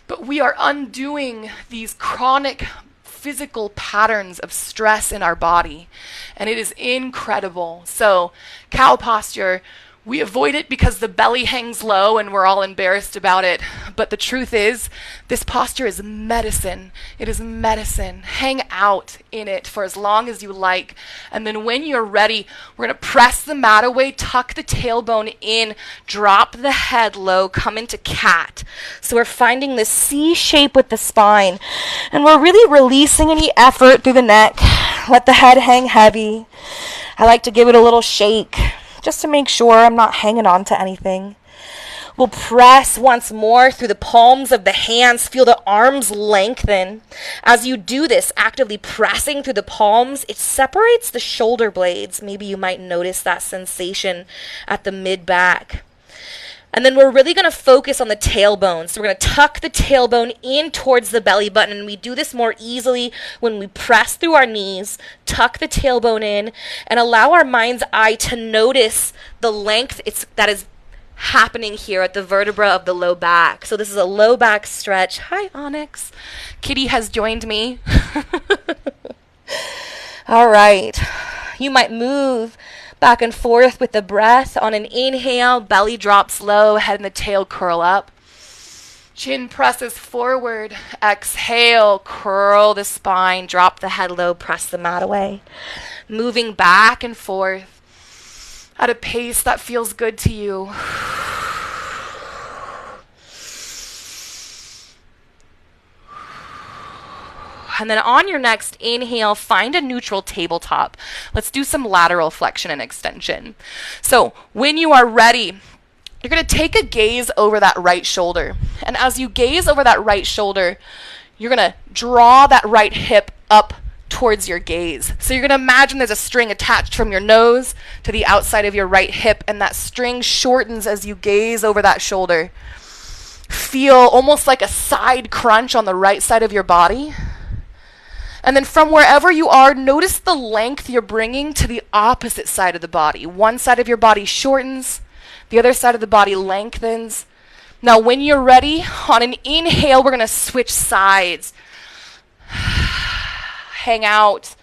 but we are undoing these chronic physical patterns of stress in our body, and it is incredible. So cow posture, We avoid it because the belly hangs low and we're all embarrassed about it. But the truth is, this posture is medicine. It is medicine. Hang out in it for as long as you like. And then when you're ready, we're going to press the mat away, tuck the tailbone in, drop the head low, come into cat. So we're finding this C shape with the spine. And we're really releasing any effort through the neck. Let the head hang heavy. I like to give it a little shake, just to make sure I'm not hanging on to anything. We'll press once more through the palms of the hands. Feel the arms lengthen. As you do this, actively pressing through the palms, it separates the shoulder blades. Maybe you might notice that sensation at the mid-back. And then we're really going to focus on the tailbone. So we're going to tuck the tailbone in towards the belly button. And we do this more easily when we press through our knees, tuck the tailbone in, and allow our mind's eye to notice the length that is happening here at the vertebra of the low back. So this is a low back stretch. Hi, Onyx. Kitty has joined me. All right. You might move back and forth with the breath. On an inhale, belly drops low, head and the tail curl up. Chin presses forward. Exhale, curl the spine, drop the head low, press the mat away. Moving back and forth at a pace that feels good to you. And then on your next inhale, find a neutral tabletop. Let's do some lateral flexion and extension. So when you are ready, you're going to take a gaze over that right shoulder. And as you gaze over that right shoulder, you're going to draw that right hip up towards your gaze. So you're going to imagine there's a string attached from your nose to the outside of your right hip, and that string shortens as you gaze over that shoulder. Feel almost like a side crunch on the right side of your body. And then from wherever you are, notice the length you're bringing to the opposite side of the body. One side of your body shortens, the other side of the body lengthens. Now when you're ready, on an inhale, we're going to switch sides. Hang out.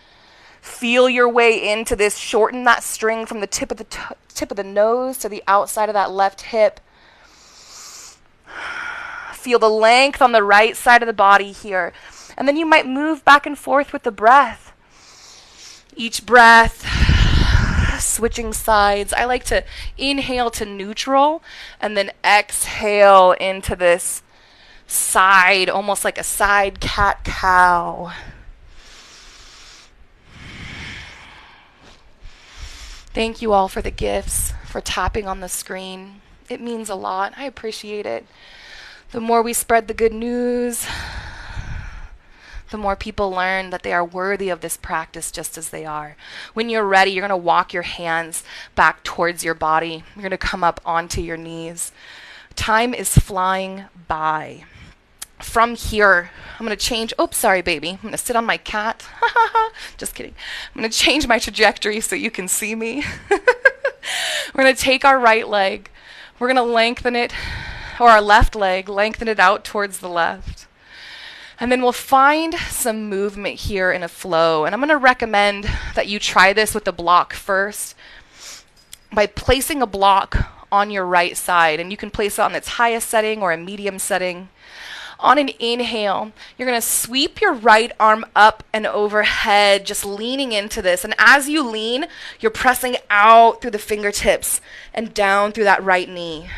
Feel your way into this. Shorten that string from the tip of the nose to the outside of that left hip. Feel the length on the right side of the body here. And then you might move back and forth with the breath. Each breath, switching sides. I like to inhale to neutral and then exhale into this side, almost like a side cat-cow. Thank you all for the gifts, for tapping on the screen. It means a lot. I appreciate it. The more we spread the good news, the more people learn that they are worthy of this practice just as they are. When you're ready, you're going to walk your hands back towards your body. You're going to come up onto your knees. Time is flying by. From here, I'm going to change. Oops, sorry, baby. I'm going to sit on my cat. Just kidding. I'm going to change my trajectory so you can see me. We're going to take our right leg. We're going to lengthen it, or our left leg, lengthen it out towards the left. And then we'll find some movement here in a flow. And I'm going to recommend that you try this with the block first by placing a block on your right side. And you can place it on its highest setting or a medium setting. On an inhale, you're going to sweep your right arm up and overhead, just leaning into this. And as you lean, you're pressing out through the fingertips and down through that right knee.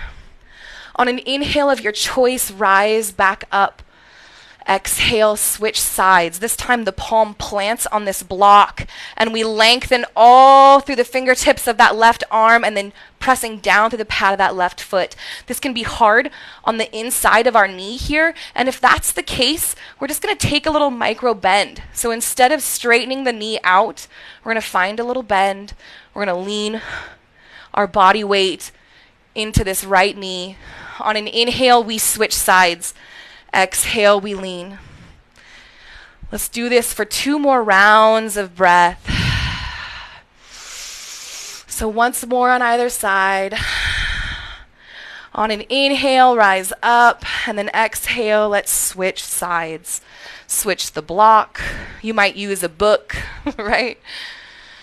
On an inhale of your choice, rise back up. Exhale, switch sides. This time the palm plants on this block and we lengthen all through the fingertips of that left arm and then pressing down through the pad of that left foot. This can be hard on the inside of our knee here, and if that's the case, we're just going to take a little micro bend. So instead of straightening the knee out, we're going to find a little bend. We're going to lean our body weight into this right knee. On an inhale, we switch sides. Exhale, we lean. Let's do this for 2 more rounds of breath. So once more on either side. On an inhale, rise up, and then exhale, let's switch sides. Switch the block. You might use a book, right?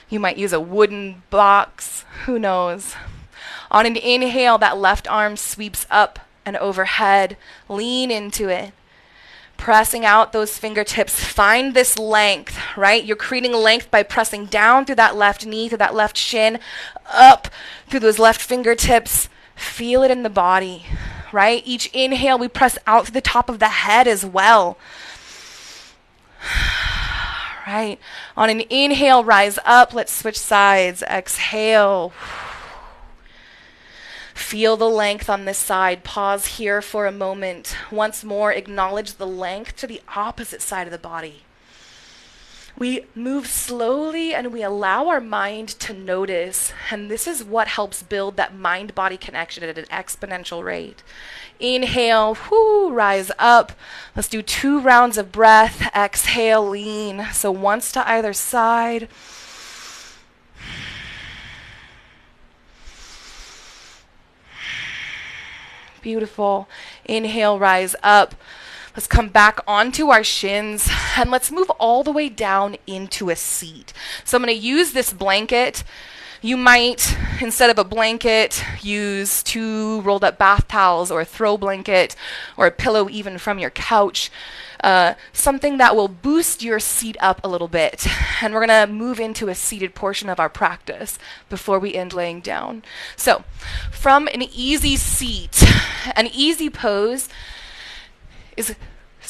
You might use a wooden box. Who knows? On an inhale, that left arm sweeps up and overhead. Lean into it. Pressing out those fingertips. Find this length, right? You're creating length by pressing down through that left knee, through that left shin, up through those left fingertips. Feel it in the body, right? Each inhale, we press out to the top of the head as well. Right. On an inhale, rise up. Let's switch sides. Exhale. Feel the length on this side. Pause here for a moment. Once more, acknowledge the length to the opposite side of the body. We move slowly and we allow our mind to notice. And this is what helps build that mind-body connection at an exponential rate. Inhale, rise up. Let's do 2 rounds of breath. Exhale, lean. So once to either side. Beautiful. Inhale, rise up. Let's come back onto our shins and let's move all the way down into a seat. So I'm going to use this blanket. You might, instead of a blanket, use 2 rolled up bath towels or a throw blanket or a pillow even from your couch. Something that will boost your seat up a little bit. And we're going to move into a seated portion of our practice before we end laying down. So from an easy seat, an easy pose is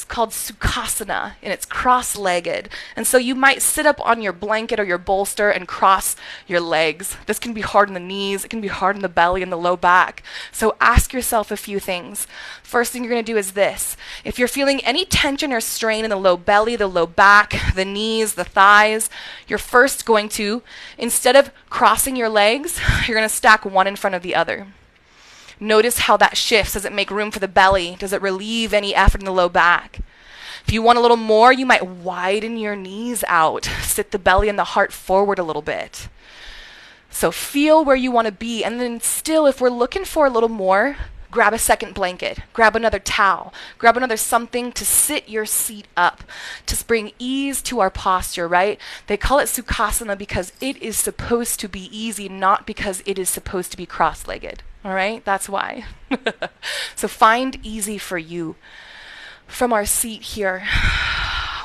called Sukhasana, and it's cross-legged. And so you might sit up on your blanket or your bolster and cross your legs. This can be hard on the knees, it can be hard on the belly and the low back. So ask yourself a few things. First thing you're going to do is this. If you're feeling any tension or strain in the low belly, the low back, the knees, the thighs, you're first going to, instead of crossing your legs, you're going to stack one in front of the other. Notice how that shifts. Does it make room for the belly? Does it relieve any effort in the low back? If you want a little more, you might widen your knees out. Sit the belly and the heart forward a little bit. So feel where you want to be. And then still, if we're looking for a little more, grab a second blanket. Grab another towel. Grab another something to sit your seat up. To bring ease to our posture, right? They call it Sukhasana because it is supposed to be easy, not because it is supposed to be cross-legged. All right, that's why. So find easy for you. From our seat here,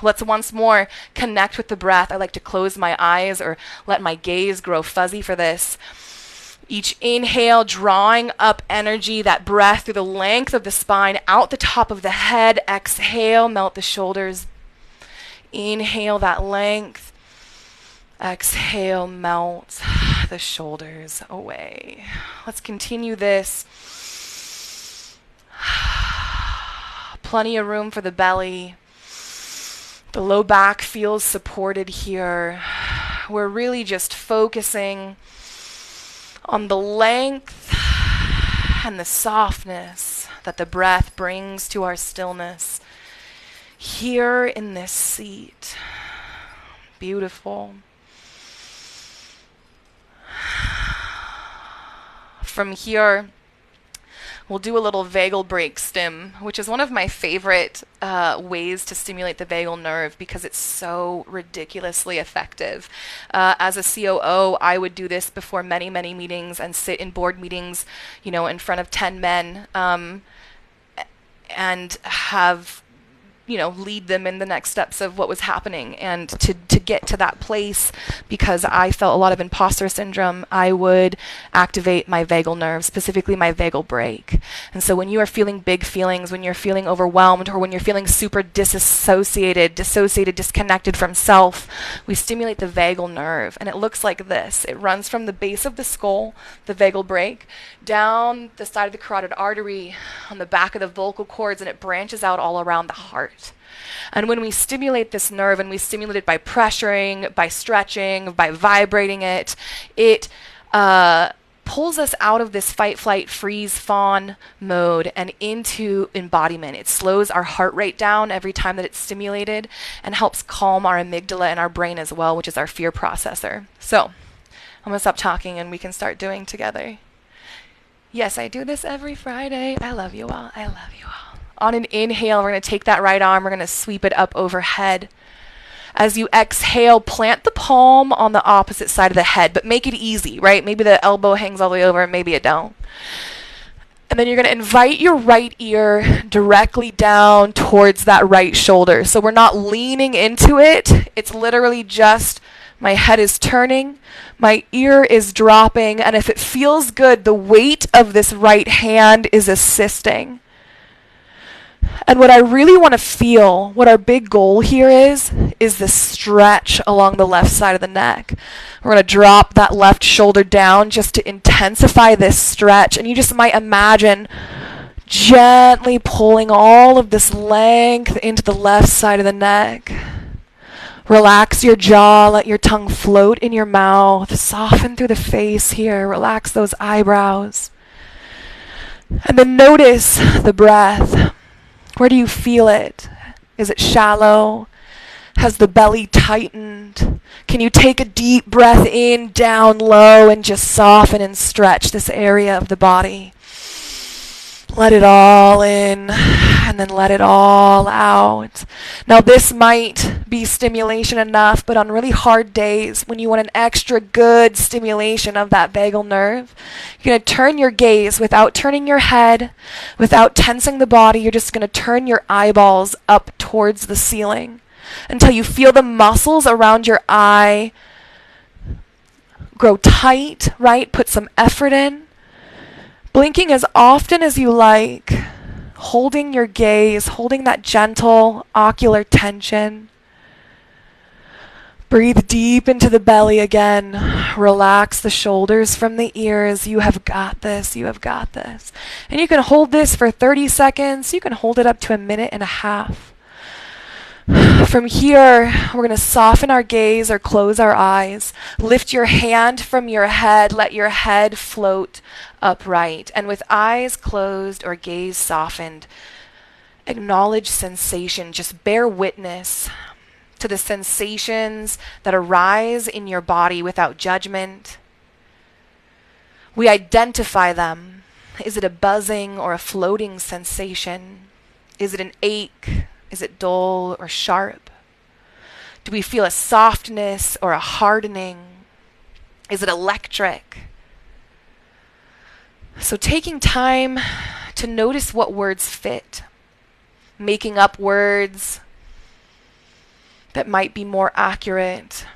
let's once more connect with the breath. I like to close my eyes or let my gaze grow fuzzy for this. Each inhale, drawing up energy, that breath through the length of the spine, out the top of the head. Exhale, melt the shoulders. Inhale that length. Exhale, melt the shoulders away. Let's continue this. Plenty of room for the belly. The low back feels supported here. We're really just focusing on the length and the softness that the breath brings to our stillness here in this seat. Beautiful. From here, we'll do a little vagal brake stim, which is one of my favorite ways to stimulate the vagal nerve because it's so ridiculously effective. As a COO, I would do this before many, many meetings and sit in board meetings, in front of 10 men and have lead them in the next steps of what was happening. And to get to that place, because I felt a lot of imposter syndrome, I would activate my vagal nerve, specifically my vagal brake. And so when you are feeling big feelings, when you're feeling overwhelmed, or when you're feeling super dissociated, disconnected from self, we stimulate the vagal nerve. And it looks like this. It runs from the base of the skull, the vagal brake, down the side of the carotid artery, on the back of the vocal cords, and it branches out all around the heart. And when we stimulate this nerve, and we stimulate it by pressuring, by stretching, by vibrating it, it pulls us out of this fight, flight, freeze, fawn mode and into embodiment. It slows our heart rate down every time that it's stimulated and helps calm our amygdala and our brain as well, which is our fear processor. So I'm going to stop talking and we can start doing together. Yes, I do this every Friday. I love you all. I love you all. On an inhale, we're going to take that right arm, we're going to sweep it up overhead. As you exhale, plant the palm on the opposite side of the head, but make it easy, right? Maybe the elbow hangs all the way over and maybe it don't. And then you're going to invite your right ear directly down towards that right shoulder. So we're not leaning into it. It's literally just my head is turning, my ear is dropping, and if it feels good, the weight of this right hand is assisting. And what I really want to feel, what our big goal here is the stretch along the left side of the neck. We're going to drop that left shoulder down just to intensify this stretch. And you just might imagine gently pulling all of this length into the left side of the neck. Relax your jaw, let your tongue float in your mouth, soften through the face here, relax those eyebrows. And then notice the breath. Where do you feel it? Is it shallow? Has the belly tightened? Can you take a deep breath in, down low, and just soften and stretch this area of the body? Let it all in, and then let it all out. Now this might be stimulation enough, but on really hard days, when you want an extra good stimulation of that vagal nerve, you're going to turn your gaze without turning your head, without tensing the body. You're just going to turn your eyeballs up towards the ceiling until you feel the muscles around your eye grow tight, right? Put some effort in. Blinking as often as you like, holding your gaze, holding that gentle ocular tension. Breathe deep into the belly again. Relax the shoulders from the ears. You have got this. You have got this. And you can hold this for 30 seconds. You can hold it up to a minute and a half. From here, we're going to soften our gaze or close our eyes. Lift your hand from your head. Let your head float upright. And with eyes closed or gaze softened, acknowledge sensation. Just bear witness to the sensations that arise in your body without judgment. We identify them. Is it a buzzing or a floating sensation? Is it an ache? Is it dull or sharp? Do we feel a softness or a hardening? Is it electric? So taking time to notice what words fit, making up words that might be more accurate,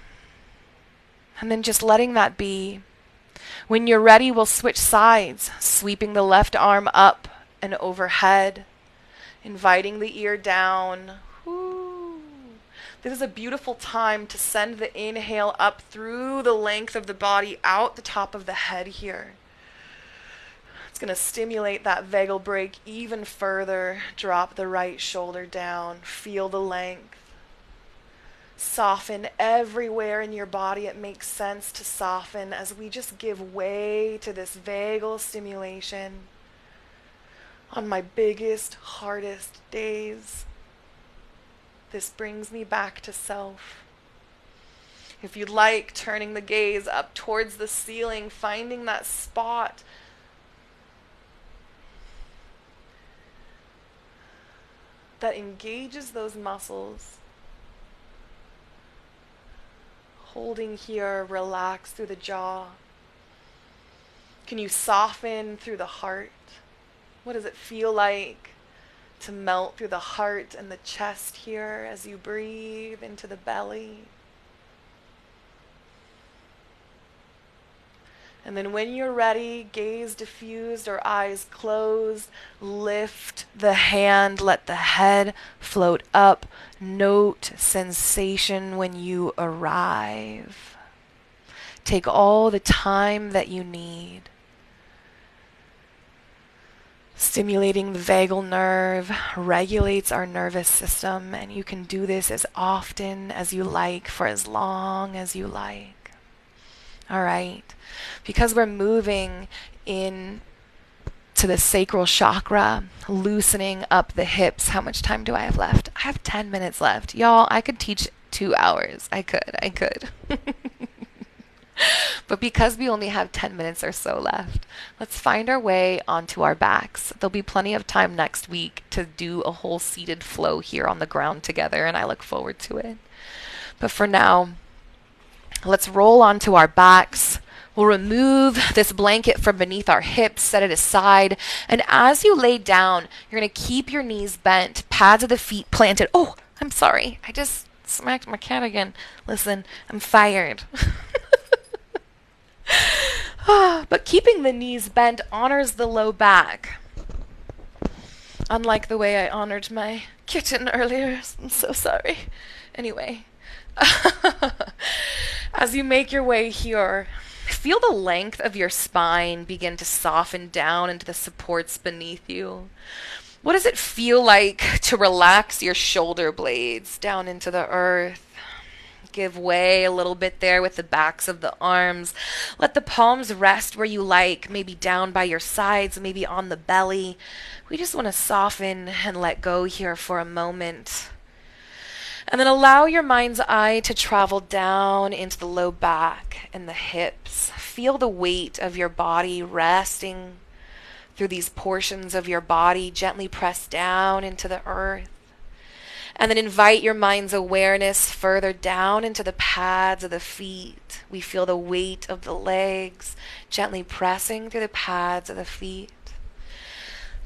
and then just letting that be. When you're ready, we'll switch sides, sweeping the left arm up and overhead, inviting the ear down. Woo. This is a beautiful time to send the inhale up through the length of the body, out the top of the head here. It's going to stimulate that vagal brake even further. Drop the right shoulder down. Feel the length. Soften everywhere in your body. It makes sense to soften as we just give way to this vagal stimulation. On my biggest, hardest days, this brings me back to self. If you'd like, turning the gaze up towards the ceiling, finding that spot that engages those muscles. Holding here, relax through the jaw. Can you soften through the heart? What does it feel like to melt through the heart and the chest here as you breathe into the belly? And then when you're ready, gaze diffused or eyes closed, lift the hand, let the head float up. Note sensation when you arrive. Take all the time that you need. Stimulating the vagal nerve regulates our nervous system, and you can do this as often as you like for as long as you like. All right. Because we're moving in to the sacral chakra, loosening up the hips. How much time do I have left? I have 10 minutes left. Y'all, I could teach 2 hours. I could. But because we only have 10 minutes or so left, let's find our way onto our backs. There'll be plenty of time next week to do a whole seated flow here on the ground together, and I look forward to it. But for now, let's roll onto our backs. We'll remove this blanket from beneath our hips, set it aside. And as you lay down, you're going to keep your knees bent, pads of the feet planted. Oh, I'm sorry. I just smacked my cat again. Listen, I'm fired. But keeping the knees bent honors the low back. Unlike the way I honored my kitten earlier. I'm so sorry. Anyway, as you make your way here, feel the length of your spine begin to soften down into the supports beneath you. What does it feel like to relax your shoulder blades down into the earth? Give way a little bit there with the backs of the arms. Let the palms rest where you like, maybe down by your sides, maybe on the belly. We just want to soften and let go here for a moment. And then allow your mind's eye to travel down into the low back and the hips. Feel the weight of your body resting through these portions of your body. Gently press down into the earth. And then invite your mind's awareness further down into the pads of the feet. We feel the weight of the legs gently pressing through the pads of the feet.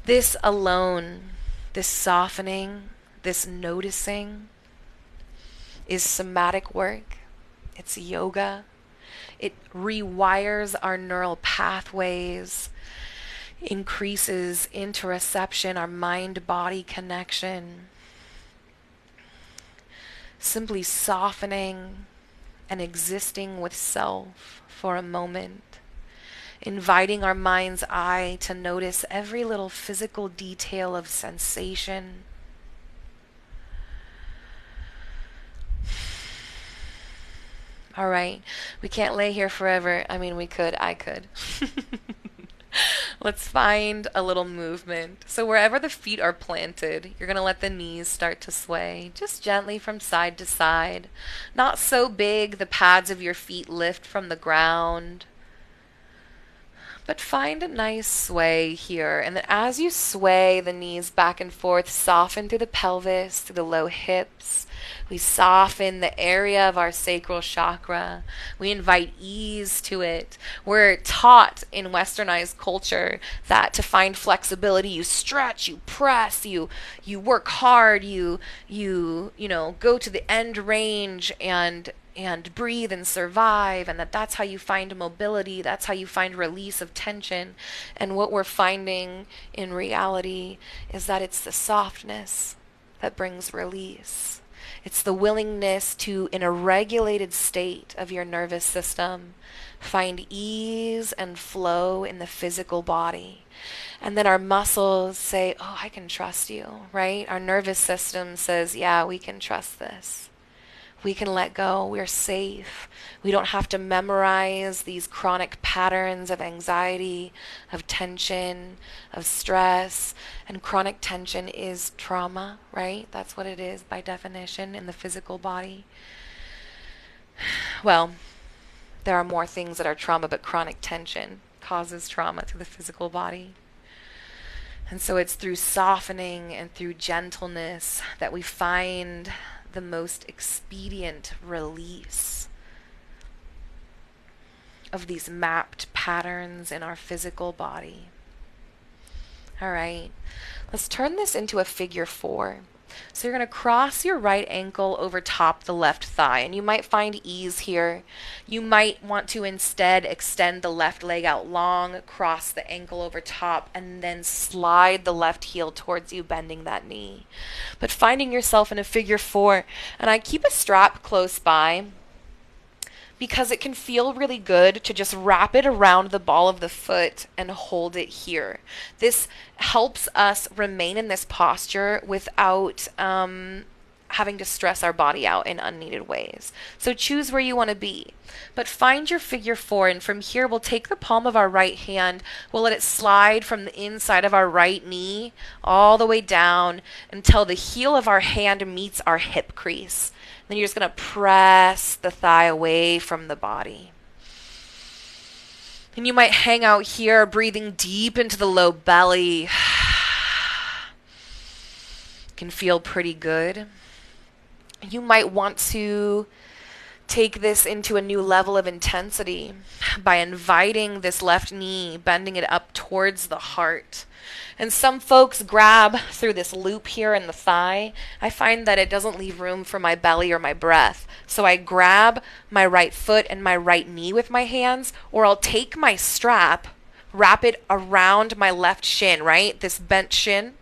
This alone, this softening, this noticing is somatic work. It's yoga. It rewires our neural pathways, increases interoception, our mind-body connection. Simply softening and existing with self for a moment, inviting our mind's eye to notice every little physical detail of sensation. All right, we can't lay here forever. I mean, we could, I could. Let's find a little movement. So wherever the feet are planted, you're going to let the knees start to sway, just gently from side to side. Not so big the pads of your feet lift from the ground. But find a nice sway here. And then as you sway the knees back and forth, soften through the pelvis, through the low hips. We soften the area of our sacral chakra. We invite ease to it. We're taught in westernized culture that to find flexibility, you stretch, you press, you work hard, you go to the end range and breathe and survive, and that's how you find mobility, that's how you find release of tension. And what we're finding in reality is that it's the softness that brings release. It's the willingness to, in a regulated state of your nervous system, find ease and flow in the physical body. And then our muscles say, oh, I can trust you, right? Our nervous system says, yeah, we can trust this. We can let go. We're safe. We don't have to memorize these chronic patterns of anxiety, of tension, of stress. And chronic tension is trauma, right? That's what it is by definition in the physical body. Well, there are more things that are trauma, but chronic tension causes trauma to the physical body. And so it's through softening and through gentleness that we find the most expedient release of these mapped patterns in our physical body. All right, let's turn this into a figure 4. So you're going to cross your right ankle over top the left thigh, and you might find ease here. You might want to instead extend the left leg out long, cross the ankle over top, and then slide the left heel towards you, bending that knee. But finding yourself in a figure 4, and I keep a strap close by because it can feel really good to just wrap it around the ball of the foot and hold it here. This helps us remain in this posture without having to stress our body out in unneeded ways. So choose where you want to be. But find your figure 4, and from here we'll take the palm of our right hand, we'll let it slide from the inside of our right knee all the way down until the heel of our hand meets our hip crease. Then you're just going to press the thigh away from the body. And you might hang out here, breathing deep into the low belly. Can feel pretty good. You might want to take this into a new level of intensity by inviting this left knee, bending it up towards the heart. And some folks grab through this loop here in the thigh. I find that it doesn't leave room for my belly or my breath. So I grab my right foot and my right knee with my hands, or I'll take my strap, wrap it around my left shin, right? This bent shin,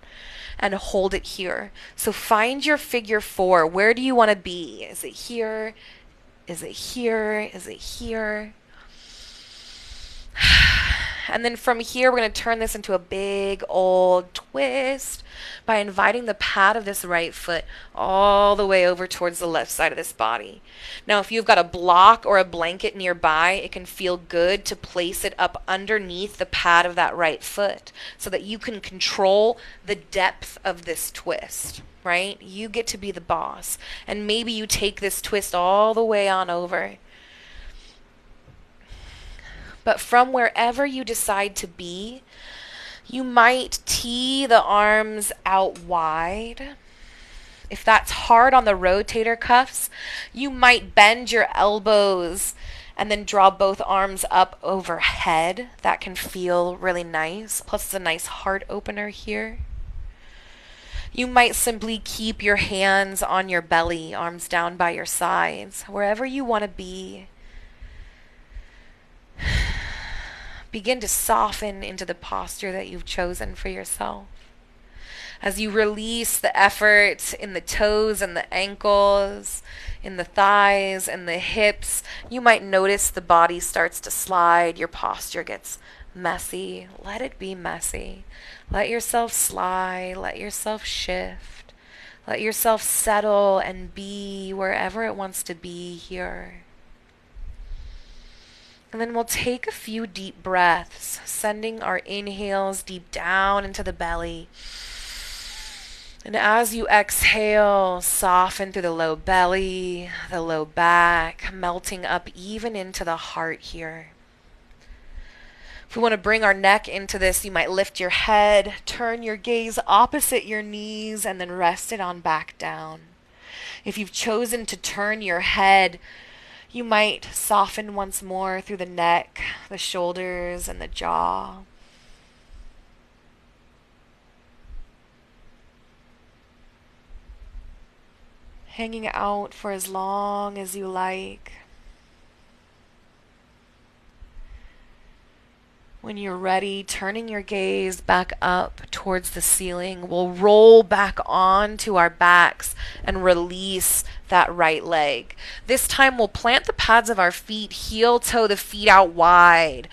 and hold it here. So find your figure four. Where do you want to be? Is it here? Is it here? Is it here? And then from here, we're going to turn this into a big old twist by inviting the pad of this right foot all the way over towards the left side of this body. Now, if you've got a block or a blanket nearby, it can feel good to place it up underneath the pad of that right foot so that you can control the depth of this twist, right? You get to be the boss. And maybe you take this twist all the way on over. But from wherever you decide to be, you might tee the arms out wide. If that's hard on the rotator cuffs, you might bend your elbows and then draw both arms up overhead. That can feel really nice. Plus, it's a nice heart opener here. You might simply keep your hands on your belly, arms down by your sides, wherever you want to be. Begin to soften into the posture that you've chosen for yourself. As you release the effort in the toes and the ankles, in the thighs and the hips, you might notice the body starts to slide. Your posture gets messy. Let it be messy. Let yourself slide. Let yourself shift. Let yourself settle and be wherever it wants to be here. And then we'll take a few deep breaths, sending our inhales deep down into the belly. And as you exhale, soften through the low belly, the low back, melting up even into the heart here. If we want to bring our neck into this, you might lift your head, turn your gaze opposite your knees, and then rest it on back down. If you've chosen to turn your head, you might soften once more through the neck, the shoulders, and the jaw. Hanging out for as long as you like. When you're ready, turning your gaze back up towards the ceiling, we'll roll back onto our backs and release that right leg. This time we'll plant the pads of our feet, heel toe the feet out wide,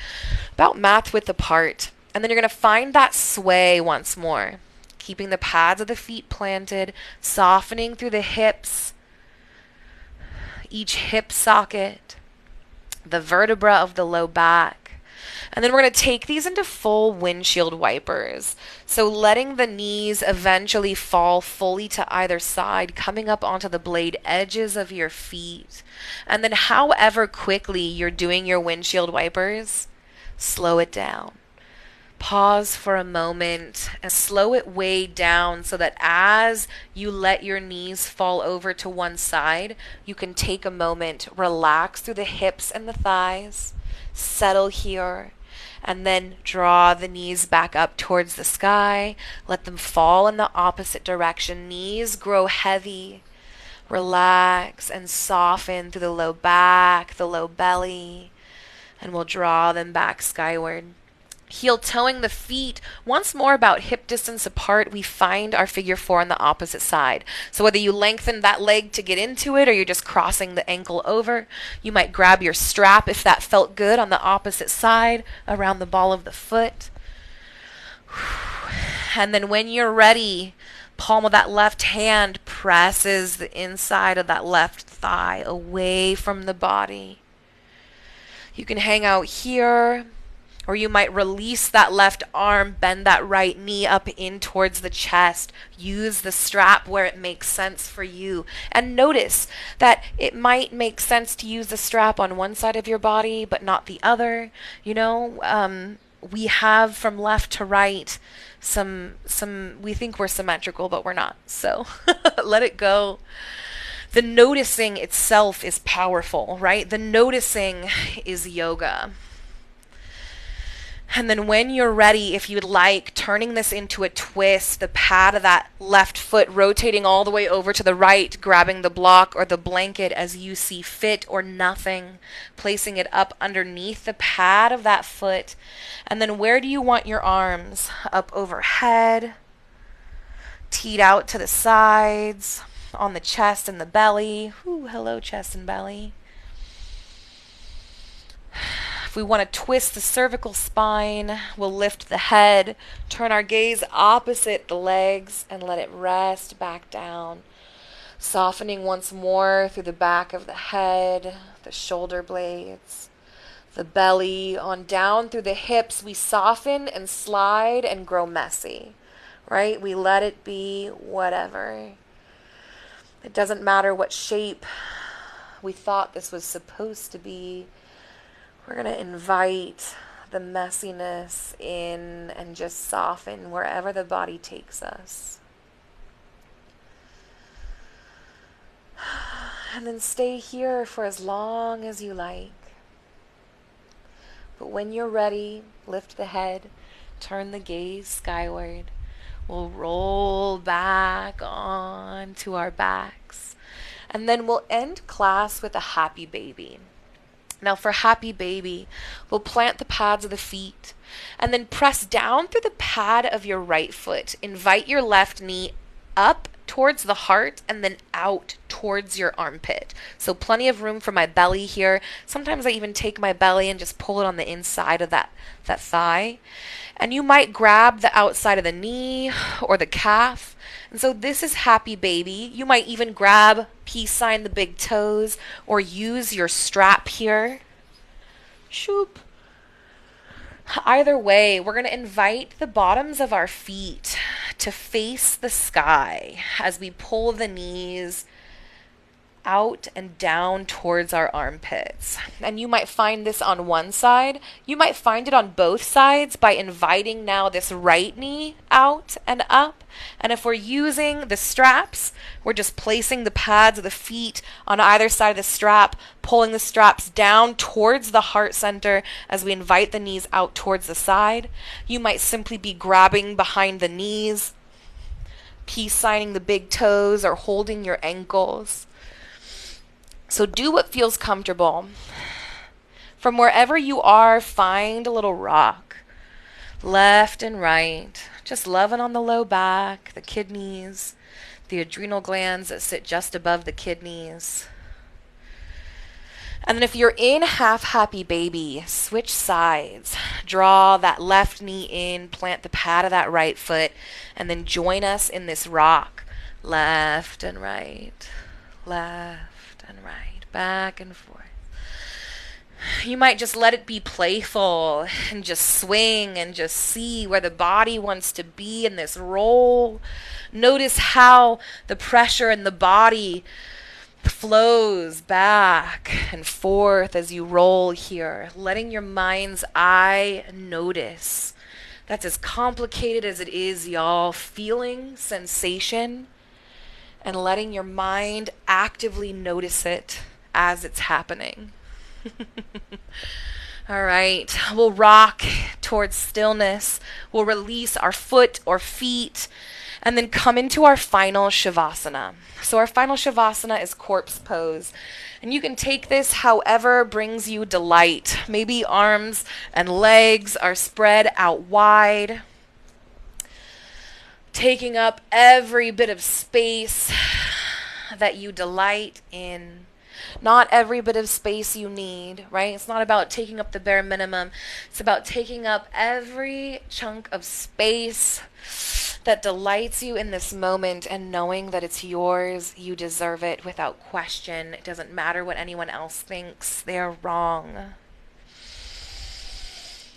about mat width apart. And then you're going to find that sway once more, keeping the pads of the feet planted, softening through the hips, each hip socket, the vertebra of the low back. And then we're going to take these into full windshield wipers. So letting the knees eventually fall fully to either side, coming up onto the blade edges of your feet. And then however quickly you're doing your windshield wipers, slow it down. Pause for a moment and slow it way down so that as you let your knees fall over to one side, you can take a moment, relax through the hips and the thighs, settle here, and then draw the knees back up towards the sky. Let them fall in the opposite direction. Knees grow heavy. Relax and soften through the low back, the low belly, and we'll draw them back skyward. Heel toeing the feet once more about hip distance apart. We find our figure four on the opposite side. So whether you lengthen that leg to get into it or you're just crossing the ankle over, you might grab your strap if that felt good on the opposite side around the ball of the foot. And then when you're ready, palm of that left hand presses the inside of that left thigh away from the body. You can hang out here, or you might release that left arm, bend that right knee up in towards the chest. Use the strap where it makes sense for you. And notice that it might make sense to use the strap on one side of your body, but not the other. You know, we have from left to right some we think we're symmetrical, but we're not. So let it go. The noticing itself is powerful, right? The noticing is yoga. And then when you're ready, if you'd like, turning this into a twist, the pad of that left foot rotating all the way over to the right, grabbing the block or the blanket as you see fit or nothing, placing it up underneath the pad of that foot. And then where do you want your arms? Up overhead, teed out to the sides, on the chest and the belly. Ooh, hello, chest and belly. If we want to twist the cervical spine, we'll lift the head, turn our gaze opposite the legs, and let it rest back down. Softening once more through the back of the head, the shoulder blades, the belly, on down through the hips. We soften and slide and grow messy, right? We let it be whatever. It doesn't matter what shape we thought this was supposed to be. We're going to invite the messiness in and just soften wherever the body takes us. And then stay here for as long as you like. But when you're ready, lift the head, turn the gaze skyward. We'll roll back onto our backs. And then we'll end class with a happy baby. Now for happy baby, we'll plant the pads of the feet and then press down through the pad of your right foot. Invite your left knee up towards the heart and then out towards your armpit. So plenty of room for my belly here. Sometimes I even take my belly and just pull it on the inside of that thigh. And you might grab the outside of the knee or the calf. And so this is happy baby. You might even grab peace sign the big toes or use your strap here. Shoop. Either way, we're going to invite the bottoms of our feet to face the sky as we pull the knees out and down towards our armpits. And you might find this on one side. You might find it on both sides by inviting now this right knee out and up. And if we're using the straps, we're just placing the pads of the feet on either side of the strap, pulling the straps down towards the heart center as we invite the knees out towards the side. You might simply be grabbing behind the knees, peace signing the big toes, or holding your ankles. So do what feels comfortable. From wherever you are, find a little rock, left and right, just loving on the low back, the kidneys, the adrenal glands that sit just above the kidneys. And then if you're in half happy baby, switch sides. Draw that left knee in, plant the pad of that right foot, and then join us in this rock. Left and right, left and right, back and forth. You might just let it be playful and just swing and just see where the body wants to be in this roll. Notice how the pressure in the body flows back and forth as you roll here, letting your mind's eye notice. That's as complicated as it is, y'all. Feeling sensation and letting your mind actively notice it as it's happening. All right, we'll rock towards stillness. We'll release our foot or feet and then come into our final Shavasana. So our final Shavasana is corpse pose. And you can take this however brings you delight. Maybe arms and legs are spread out wide, taking up every bit of space that you delight in. Not every bit of space you need, right? It's not about taking up the bare minimum. It's about taking up every chunk of space that delights you in this moment and knowing that it's yours. You deserve it without question. It doesn't matter what anyone else thinks. They're wrong.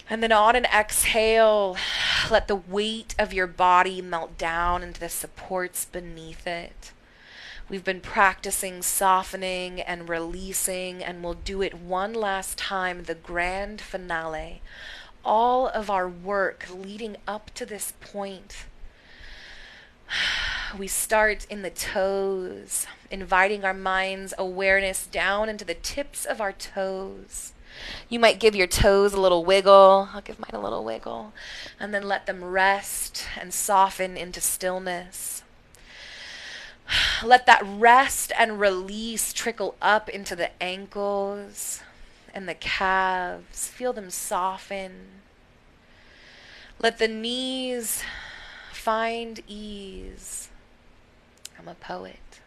And then on an exhale, let the weight of your body melt down into the supports beneath it. We've been practicing softening and releasing, and we'll do it one last time, the grand finale. All of our work leading up to this point. We start in the toes inviting our mind's awareness down into the tips of our toes. You might give your toes a little wiggle. I'll give mine a little wiggle. And then let them rest and soften into stillness. Let that rest and release trickle up into the ankles and the calves. Feel them soften. Let the knees find ease. I'm a poet.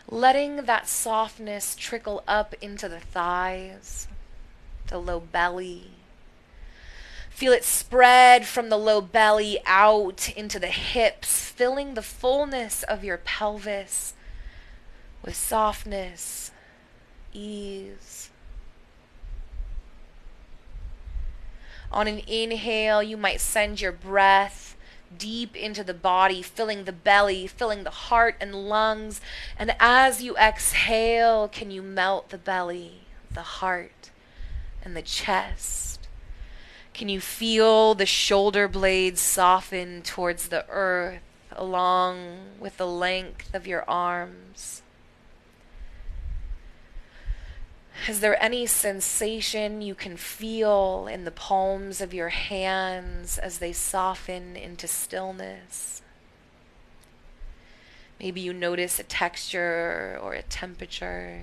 Letting that softness trickle up into the thighs, the low belly. Feel it spread from the low belly out into the hips, filling the fullness of your pelvis with softness, ease. On an inhale, you might send your breath deep into the body, filling the belly, filling the heart and lungs. And as you exhale, can you melt the belly, the heart, and the chest? Can you feel the shoulder blades soften towards the earth along with the length of your arms? Is there any sensation you can feel in the palms of your hands as they soften into stillness? Maybe you notice a texture or a temperature,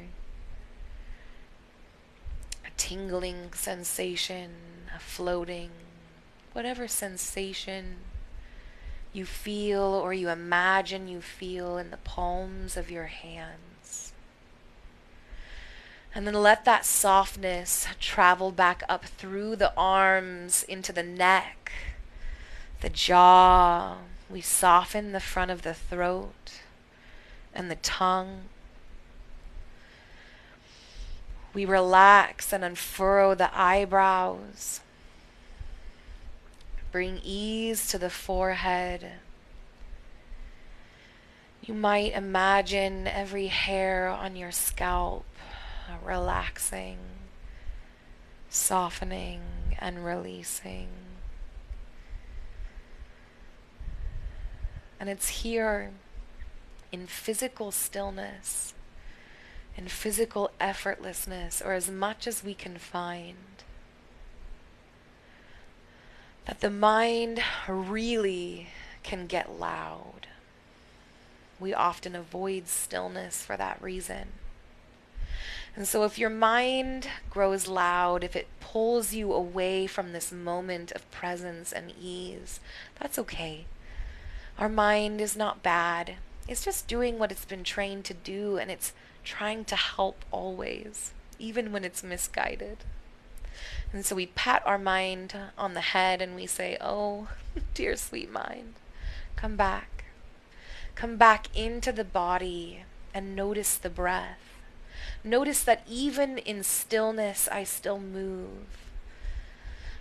a tingling sensation, a floating, whatever sensation you feel or you imagine you feel in the palms of your hands. And then let that softness travel back up through the arms into the neck, the jaw. We soften the front of the throat and the tongue. We relax and unfurrow the eyebrows. Bring ease to the forehead. You might imagine every hair on your scalp relaxing, softening, and releasing. And it's here in physical stillness, in physical effortlessness, or as much as we can find, that the mind really can get loud. We often avoid stillness for that reason. And so if your mind grows loud, if it pulls you away from this moment of presence and ease, that's okay. Our mind is not bad. It's just doing what it's been trained to do, and it's trying to help always, even when it's misguided. And so we pat our mind on the head and we say, "Oh, dear sweet mind, come back. Come back into the body and notice the breath. Notice that even in stillness, I still move.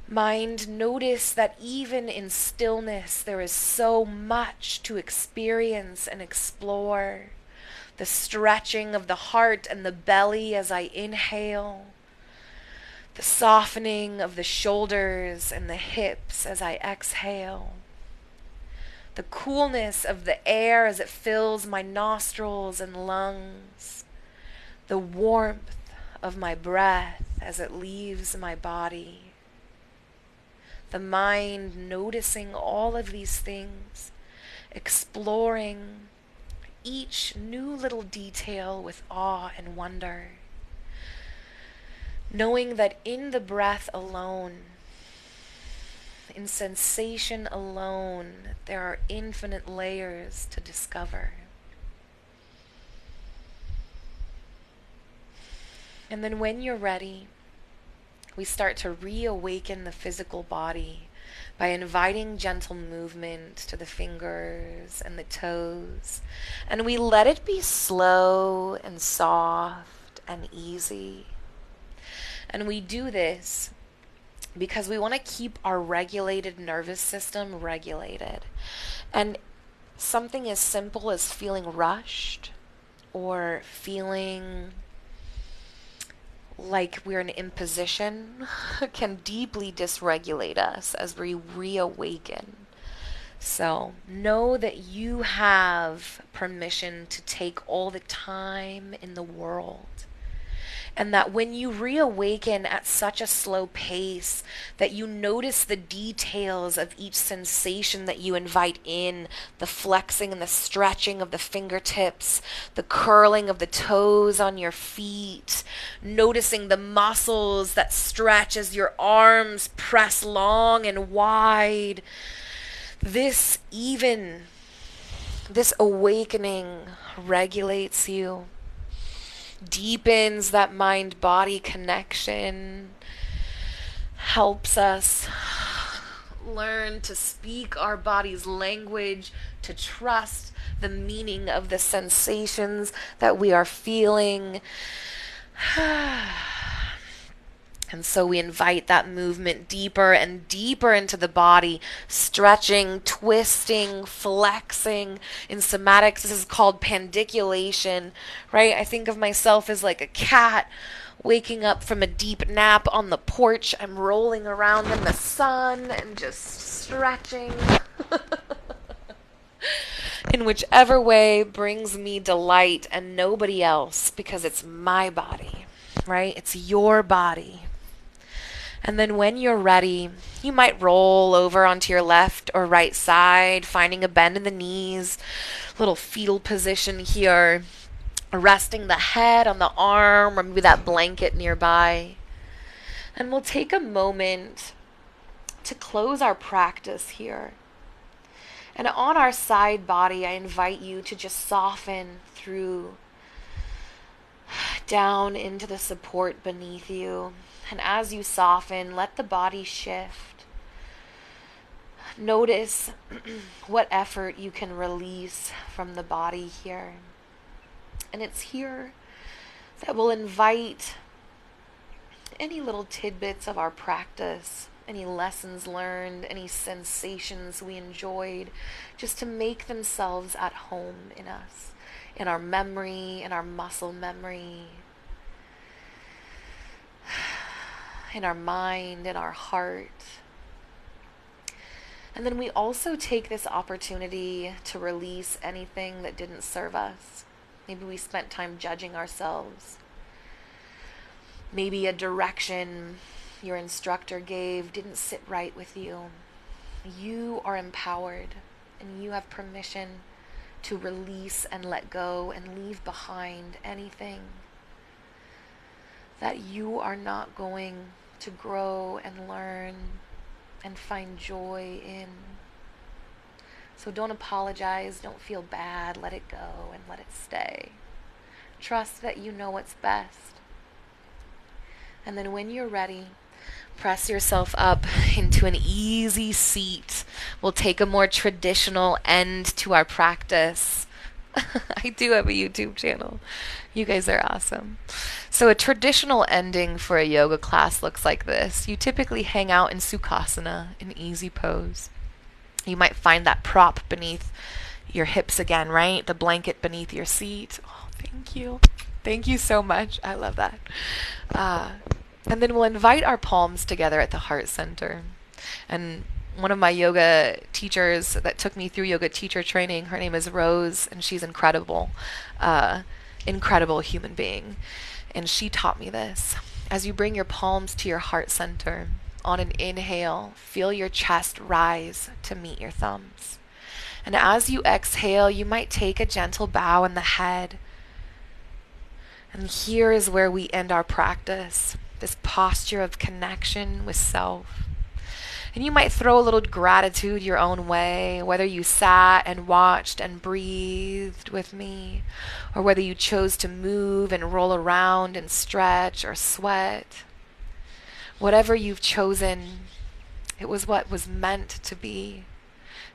Mind, notice that even in stillness, there is so much to experience and explore. The stretching of the heart and the belly as I inhale. The softening of the shoulders and the hips as I exhale. The coolness of the air as it fills my nostrils and lungs. The warmth of my breath as it leaves my body. The mind noticing all of these things, exploring each new little detail with awe and wonder, knowing that in the breath alone, in sensation alone, there are infinite layers to discover. And then when you're ready, we start to reawaken the physical body by inviting gentle movement to the fingers and the toes. And we let it be slow and soft and easy. And we do this because we want to keep our regulated nervous system regulated. And something as simple as feeling rushed or feeling like we're in imposition can deeply dysregulate us as we reawaken. So know that you have permission to take all the time in the world. And that when you reawaken at such a slow pace, that you notice the details of each sensation that you invite in, the flexing and the stretching of the fingertips, the curling of the toes on your feet, noticing the muscles that stretch as your arms press long and wide. This awakening regulates you, deepens that mind-body connection, helps us learn to speak our body's language, to trust the meaning of the sensations that we are feeling. And so we invite that movement deeper and deeper into the body, stretching, twisting, flexing. In somatics, this is called pandiculation, right? I think of myself as like a cat waking up from a deep nap on the porch. I'm rolling around in the sun and just stretching in whichever way brings me delight and nobody else, because it's my body, right? It's your body. And then when you're ready, you might roll over onto your left or right side, finding a bend in the knees, little fetal position here, resting the head on the arm or maybe that blanket nearby. And we'll take a moment to close our practice here. And on our side body, I invite you to just soften through, down into the support beneath you. And as you soften, let the body shift. Notice what effort you can release from the body here. And it's here that we'll invite any little tidbits of our practice, any lessons learned, any sensations we enjoyed, just to make themselves at home in us, in our memory, in our muscle memory, in our mind, in our heart. And then we also take this opportunity to release anything that didn't serve us. Maybe we spent time judging ourselves. Maybe a direction your instructor gave didn't sit right with you. You are empowered and you have permission to release and let go and leave behind anything that you are not going to grow and learn and find joy in. So don't apologize, don't feel bad, let it go and let it stay. Trust that you know what's best. And then when you're ready, press yourself up into an easy seat. We'll take a more traditional end to our practice. I do have a YouTube channel. You guys are awesome. So a traditional ending for a yoga class looks like this. You typically hang out in Sukhasana, an easy pose. You might find that prop beneath your hips again, right? The blanket beneath your seat. Oh, thank you. Thank you so much. I love that. And then we'll invite our palms together at the heart center. And one of my yoga teachers that took me through yoga teacher training, her name is Rose, and she's incredible. Incredible human being. And she taught me this. As you bring your palms to your heart center, on an inhale, feel your chest rise to meet your thumbs. And as you exhale, you might take a gentle bow in the head. And here is where we end our practice, this posture of connection with self. And you might throw a little gratitude your own way, whether you sat and watched and breathed with me, or whether you chose to move and roll around and stretch or sweat. Whatever you've chosen, it was what was meant to be,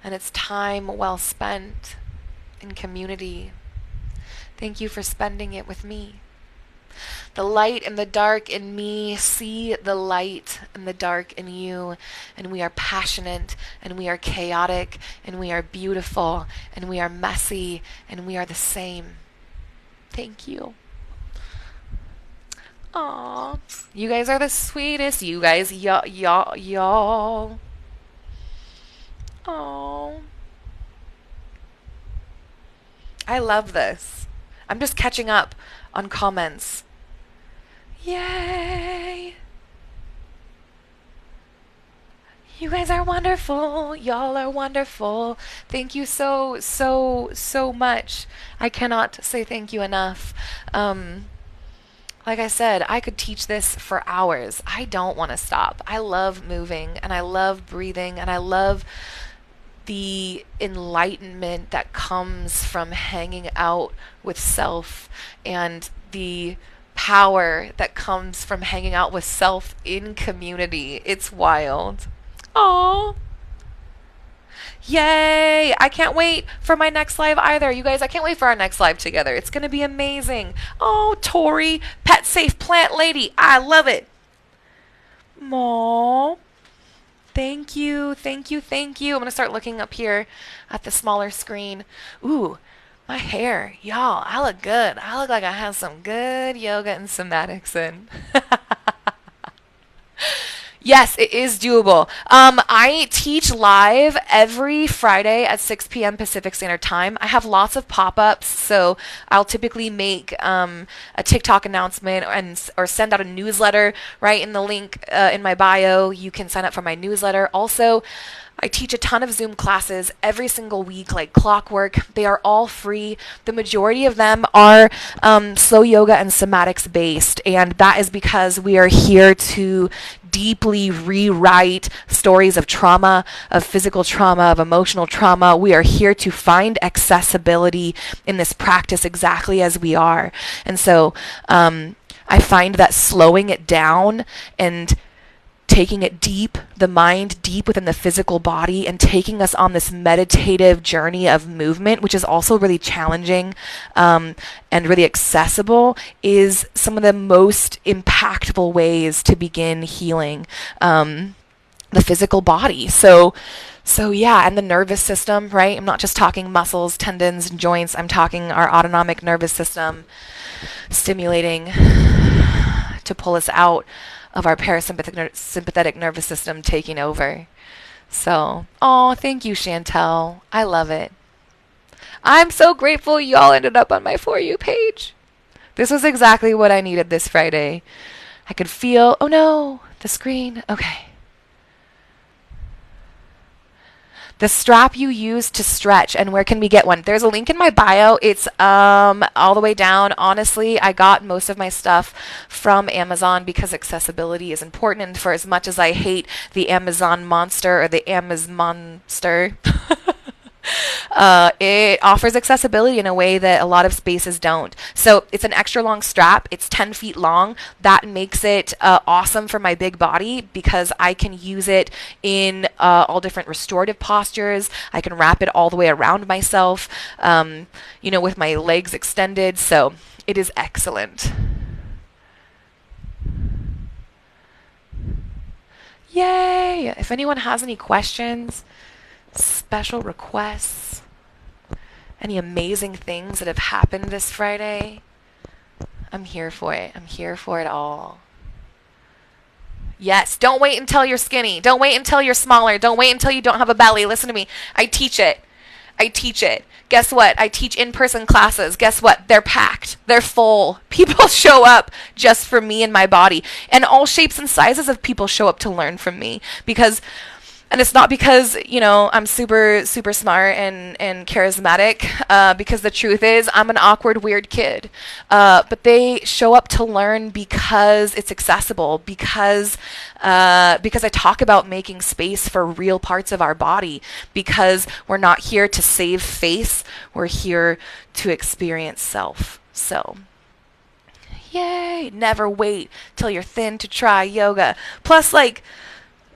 and it's time well spent in community. Thank you for spending it with me. The light and the dark in me see the light and the dark in you, and we are passionate, and we are chaotic, and we are beautiful, and we are messy, and we are the same. Thank you. Aww. You guys are the sweetest. You guys, y'all. Aww. I love this. I'm just catching up on comments. Yay! You guys are wonderful. Y'all are wonderful. Thank you so much. I cannot say thank you enough. Like I said, I could teach this for hours. I don't want to stop. I love moving and I love breathing and I love the enlightenment that comes from hanging out with self and the power that comes from hanging out with self in community. It's wild. Aww. Yay! I can't wait for my next live either. You guys, I can't wait for our next live together. It's going to be amazing. Oh, Tori, pet safe plant lady. I love it. Aww. Thank you. Thank you. Thank you. I'm going to start looking up here at the smaller screen. Ooh, my hair. Y'all, I look good. I look like I have some good yoga and somatics in. Yes, it is doable. I teach live every Friday at 6 p.m. Pacific Standard Time. I have lots of pop-ups, so I'll typically make a TikTok announcement or send out a newsletter right in the link in my bio. You can sign up for my newsletter. Also, I teach a ton of Zoom classes every single week, like clockwork. They are all free. The majority of them are slow yoga and somatics based, and that is because we are here to deeply rewrite stories of trauma, of physical trauma, of emotional trauma. We are here to find accessibility in this practice exactly as we are. And so I find that slowing it down and taking it deep, the mind deep within the physical body, and taking us on this meditative journey of movement, which is also really challenging and really accessible, is some of the most impactful ways to begin healing the physical body. So yeah, and the nervous system, right? I'm not just talking muscles, tendons, and joints. I'm talking our autonomic nervous system stimulating to pull us out of our sympathetic nervous system taking over. So, oh, thank you, Chantel. I love it. I'm so grateful y'all ended up on my For You page. This was exactly what I needed this Friday. I could feel, oh no, the screen. Okay. The strap you use to stretch, and where can we get one? There's a link in my bio. It's all the way down. Honestly, I got most of my stuff from Amazon because accessibility is important. And for as much as I hate the Amazon monster or the Amazon monster, it offers accessibility in a way that a lot of spaces don't. So it's an extra long strap. It's 10 feet long. That makes it awesome for my big body because I can use it in all different restorative postures. I can wrap it all the way around myself, with my legs extended. So it is excellent. Yay! If anyone has any questions, special requests, any amazing things that have happened this Friday, I'm here for it. I'm here for it all. Yes, don't wait until you're skinny. Don't wait until you're smaller. Don't wait until you don't have a belly. Listen to me. I teach it. Guess what? I teach in-person classes. Guess what? They're packed. They're full. People show up just for me and my body. And all shapes and sizes of people show up to learn from me and it's not because, I'm super, super smart and charismatic, because the truth is I'm an awkward, weird kid. But they show up to learn because it's accessible, because I talk about making space for real parts of our body, because we're not here to save face, we're here to experience self. So, yay! Never wait till you're thin to try yoga. Plus,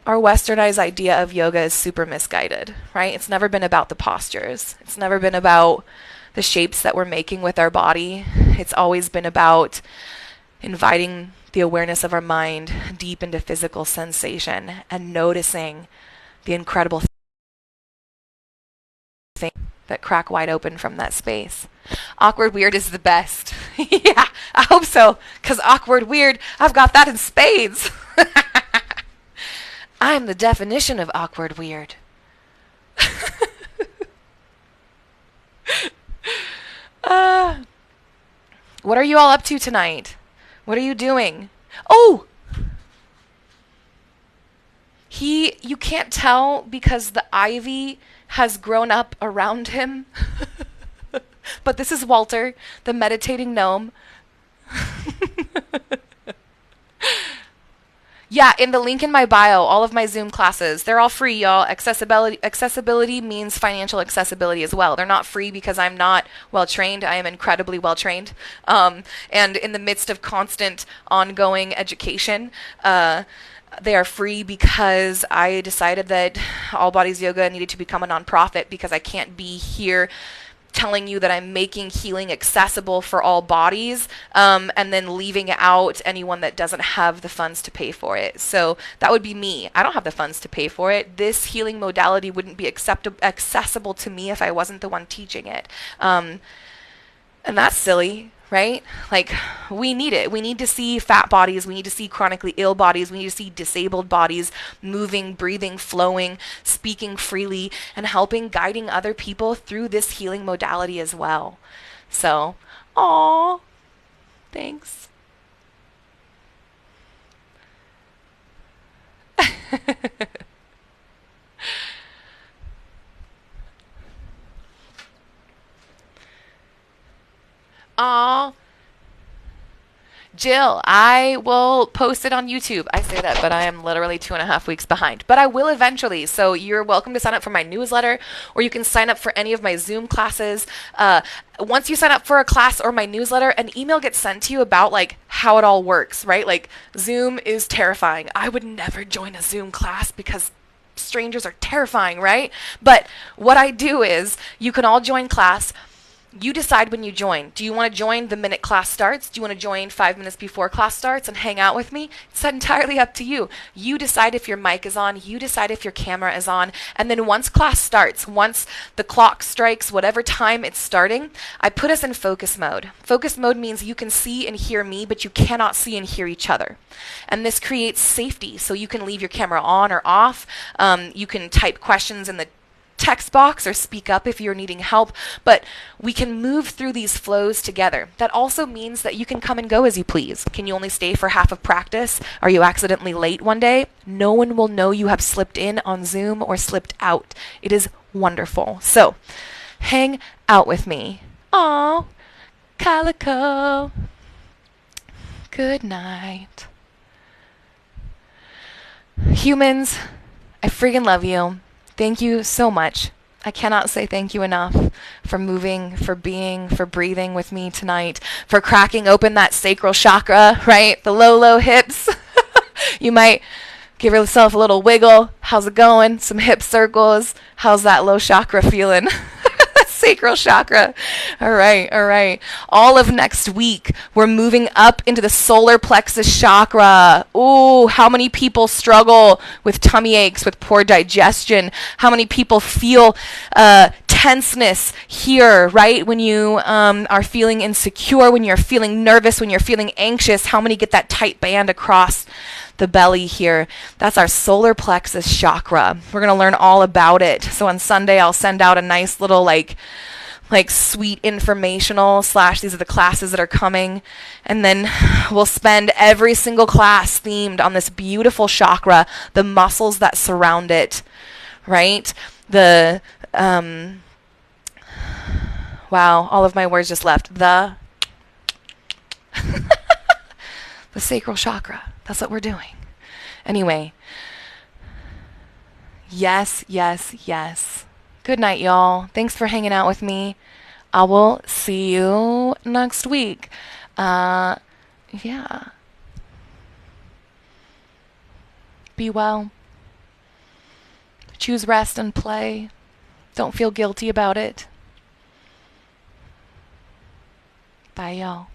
our westernized idea of yoga is super misguided, right? It's never been about the postures. It's never been about the shapes that we're making with our body. It's always been about inviting the awareness of our mind deep into physical sensation and noticing the incredible things that crack wide open from that space. Awkward weird is the best. Yeah, I hope so, because awkward weird, I've got that in spades. I'm the definition of awkward weird. What are you all up to tonight? What are you doing? Oh! You can't tell because the ivy has grown up around him. But this is Walter, the meditating gnome. Yeah, in the link in my bio, all of my Zoom classes, they're all free, y'all. Accessibility means financial accessibility as well. They're not free because I'm not well trained. I am incredibly well trained. And in the midst of constant ongoing education, they are free because I decided that All Bodies Yoga needed to become a nonprofit because I can't be here telling you that I'm making healing accessible for all bodies, and then leaving out anyone that doesn't have the funds to pay for it. So that would be me. I don't have the funds to pay for it. This healing modality wouldn't be accessible to me if I wasn't the one teaching it. And that's silly, right? Like, we need it. We need to see fat bodies. We need to see chronically ill bodies. We need to see disabled bodies moving, breathing, flowing, speaking freely, and helping, guiding other people through this healing modality as well. So, aw, thanks. Aw. Jill, I will post it on YouTube. I say that, but I am literally 2.5 weeks behind. But I will eventually. So you're welcome to sign up for my newsletter, or you can sign up for any of my Zoom classes. Once you sign up for a class or my newsletter, an email gets sent to you about like how it all works, right? Like, Zoom is terrifying. I would never join a Zoom class because strangers are terrifying, right? But what I do is you can all join class. You decide when you join. Do you want to join the minute class starts? Do you want to join 5 minutes before class starts and hang out with me? It's entirely up to you. You decide if your mic is on. You decide if your camera is on. And then once class starts, once the clock strikes whatever time it's starting, I put us in focus mode. Focus mode means you can see and hear me, but you cannot see and hear each other. And this creates safety, so you can leave your camera on or off. You can type questions in the text box or speak up if you're needing help, but we can move through these flows together. That also means that you can come and go as you please. Can you only stay for half of practice? Are you accidentally late one day? No one will know you have slipped in on Zoom or slipped out. It is wonderful. So, hang out with me. Aw, Calico. Good night. Humans, I freaking love you. Thank you so much. I cannot say thank you enough for moving, for being, for breathing with me tonight, for cracking open that sacral chakra, right? The low, low hips. You might give yourself a little wiggle. How's it going? Some hip circles. How's that low chakra feeling? Sacral chakra. All right, all right. All of next week, we're moving up into the solar plexus chakra. Ooh, how many people struggle with tummy aches, with poor digestion? How many people feel tenseness here, right? When you are feeling insecure, when you're feeling nervous, when you're feeling anxious, how many get that tight band across the belly here? That's our solar plexus chakra. We're going to learn all about it. So on Sunday, I'll send out a nice little like sweet informational / these are the classes that are coming. And then we'll spend every single class themed on this beautiful chakra, the muscles that surround it, right? Wow, all of my words just left. The sacral chakra. That's what we're doing. Anyway. Yes, yes, yes. Good night, y'all. Thanks for hanging out with me. I will see you next week. Yeah. Be well. Choose rest and play. Don't feel guilty about it. Bye, y'all.